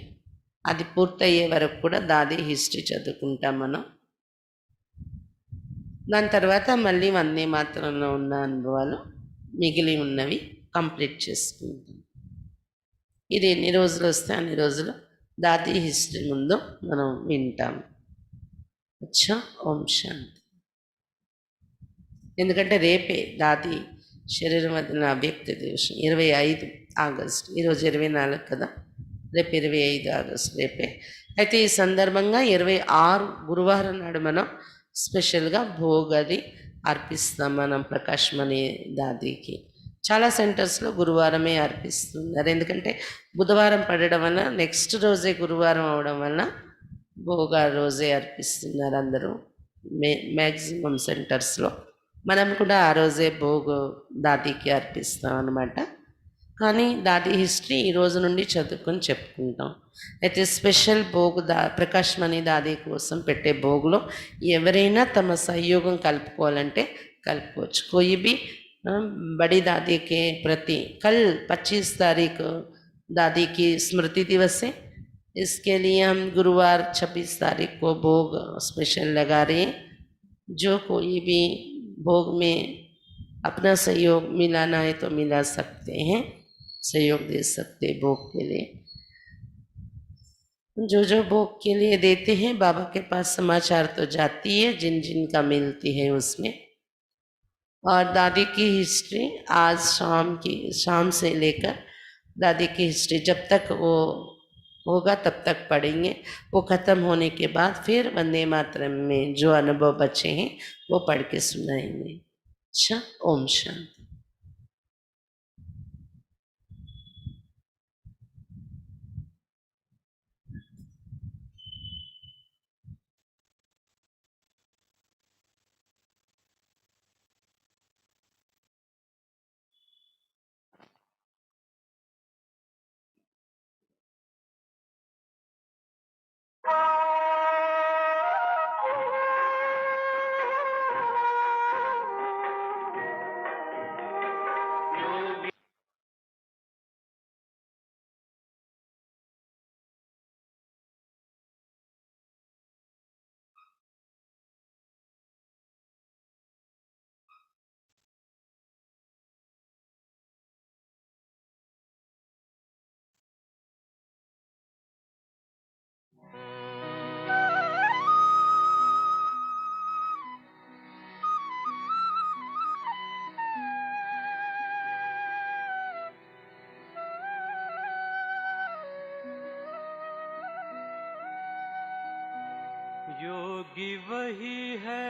అది పూర్తయ్యే వరకు కూడా దాది హిస్టరీ చదువుకుంటాం మనం. దాని తర్వాత మళ్ళీ వందే మాత్రంలో ఉన్న అనుభవాలు మిగిలి ఉన్నవి కంప్లీట్ చేసుకుంటాం. ఇది ఎన్ని రోజులు వస్తే అన్ని రోజులు దాది హిస్టరీ ముందు మనం వింటాం. అచ్చా, ఓం శాంతి. ఎందుకంటే రేపే దాది శరీరం వదిలిన అవ్యక్త దివసం 25 ఆగస్టు. ఈరోజు 24 కదా, రేపు 25 ఆగస్టు రేపే. అయితే ఈ సందర్భంగా 26 గురువారం నాడు మనం స్పెషల్గా భోగది అర్పిస్తాం మనం ప్రకాష్ మణి దాదికి. చాలా సెంటర్స్లో గురువారమే అర్పిస్తున్నారు, ఎందుకంటే బుధవారం పడడం వల్ల నెక్స్ట్ రోజే గురువారం అవడం వల్ల భోగా రోజే అర్పిస్తున్నారు అందరూ మ్యాక్సిమం సెంటర్స్లో. మనం కూడా ఆ రోజే భోగు దాదికి అర్పిస్తాం అన్నమాట. కానీ దాది హిస్టరీ ఈ రోజు నుండి చదువుకొని చెప్పుకుంటాం. అయితే స్పెషల్ భోగు ప్రకాష్ మణి దాది కోసం పెట్టే భోగులో ఎవరైనా తమ సహయోగం కలుపుకోవాలంటే కలుపుకోవచ్చు. కోయి బి बड़ी दादी के प्रति कल 25 तारीख को दादी की स्मृति दिवस है। इसके लिए हम गुरुवार 26 तारीख को भोग स्पेशल लगा रहे हैं। जो कोई भी भोग में अपना सहयोग मिलाना है तो मिला सकते हैं, सहयोग दे सकते हैं भोग के लिए। जो जो भोग के लिए देते हैं बाबा के पास समाचार तो जाती है, जिन जिन का मिलती है उसमें। और दादी की हिस्ट्री आज शाम से लेकर दादी की हिस्ट्री जब तक वो होगा तब तक पढ़ेंगे। वो ख़त्म होने के बाद फिर वंदे मातरम में जो अनुभव बचे हैं वो पढ़ के सुनाएंगे। अच्छा, ओम शांति। योगी वही है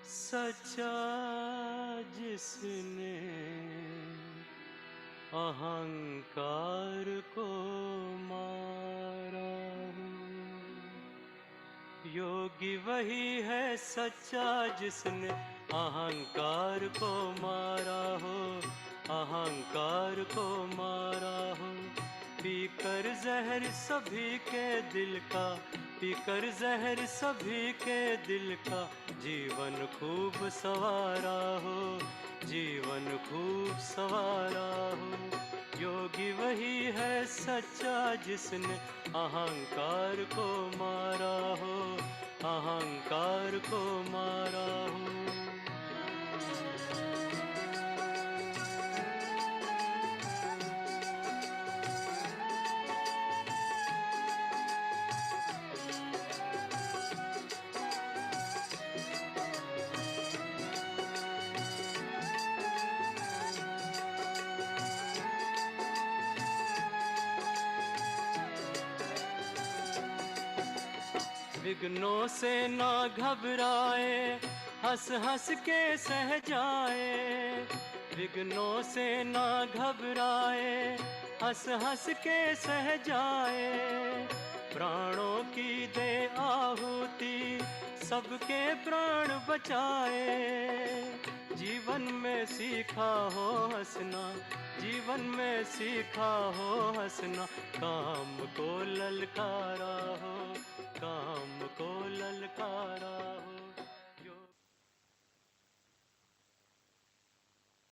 सच्चा जिसने अहंकार को मारा। योगी वही है सच्चा जिसने अहंकार को मारा हो, अहंकार को मारा हो। पीकर जहर सभी के दिल का, पीकर जहर सभी के दिल का, जीवन खूब सवारा हो, जीवन खूब सवारा हो। योगी वही है सच्चा जिसने अहंकार को मारा हो, अहंकार को मारा हो। विघ्नों से ना घबराए, हंस हंस के सह जाए। विघ्नों से ना घबराए, हंस हंस के सह जाए। प्राणों की दे आहुति, सबके प्राण बचाए। जीवन में सीखा हो हंसना, जीवन में सीखा हो हंसना। काम को ललकारा हो, काम को ललकारा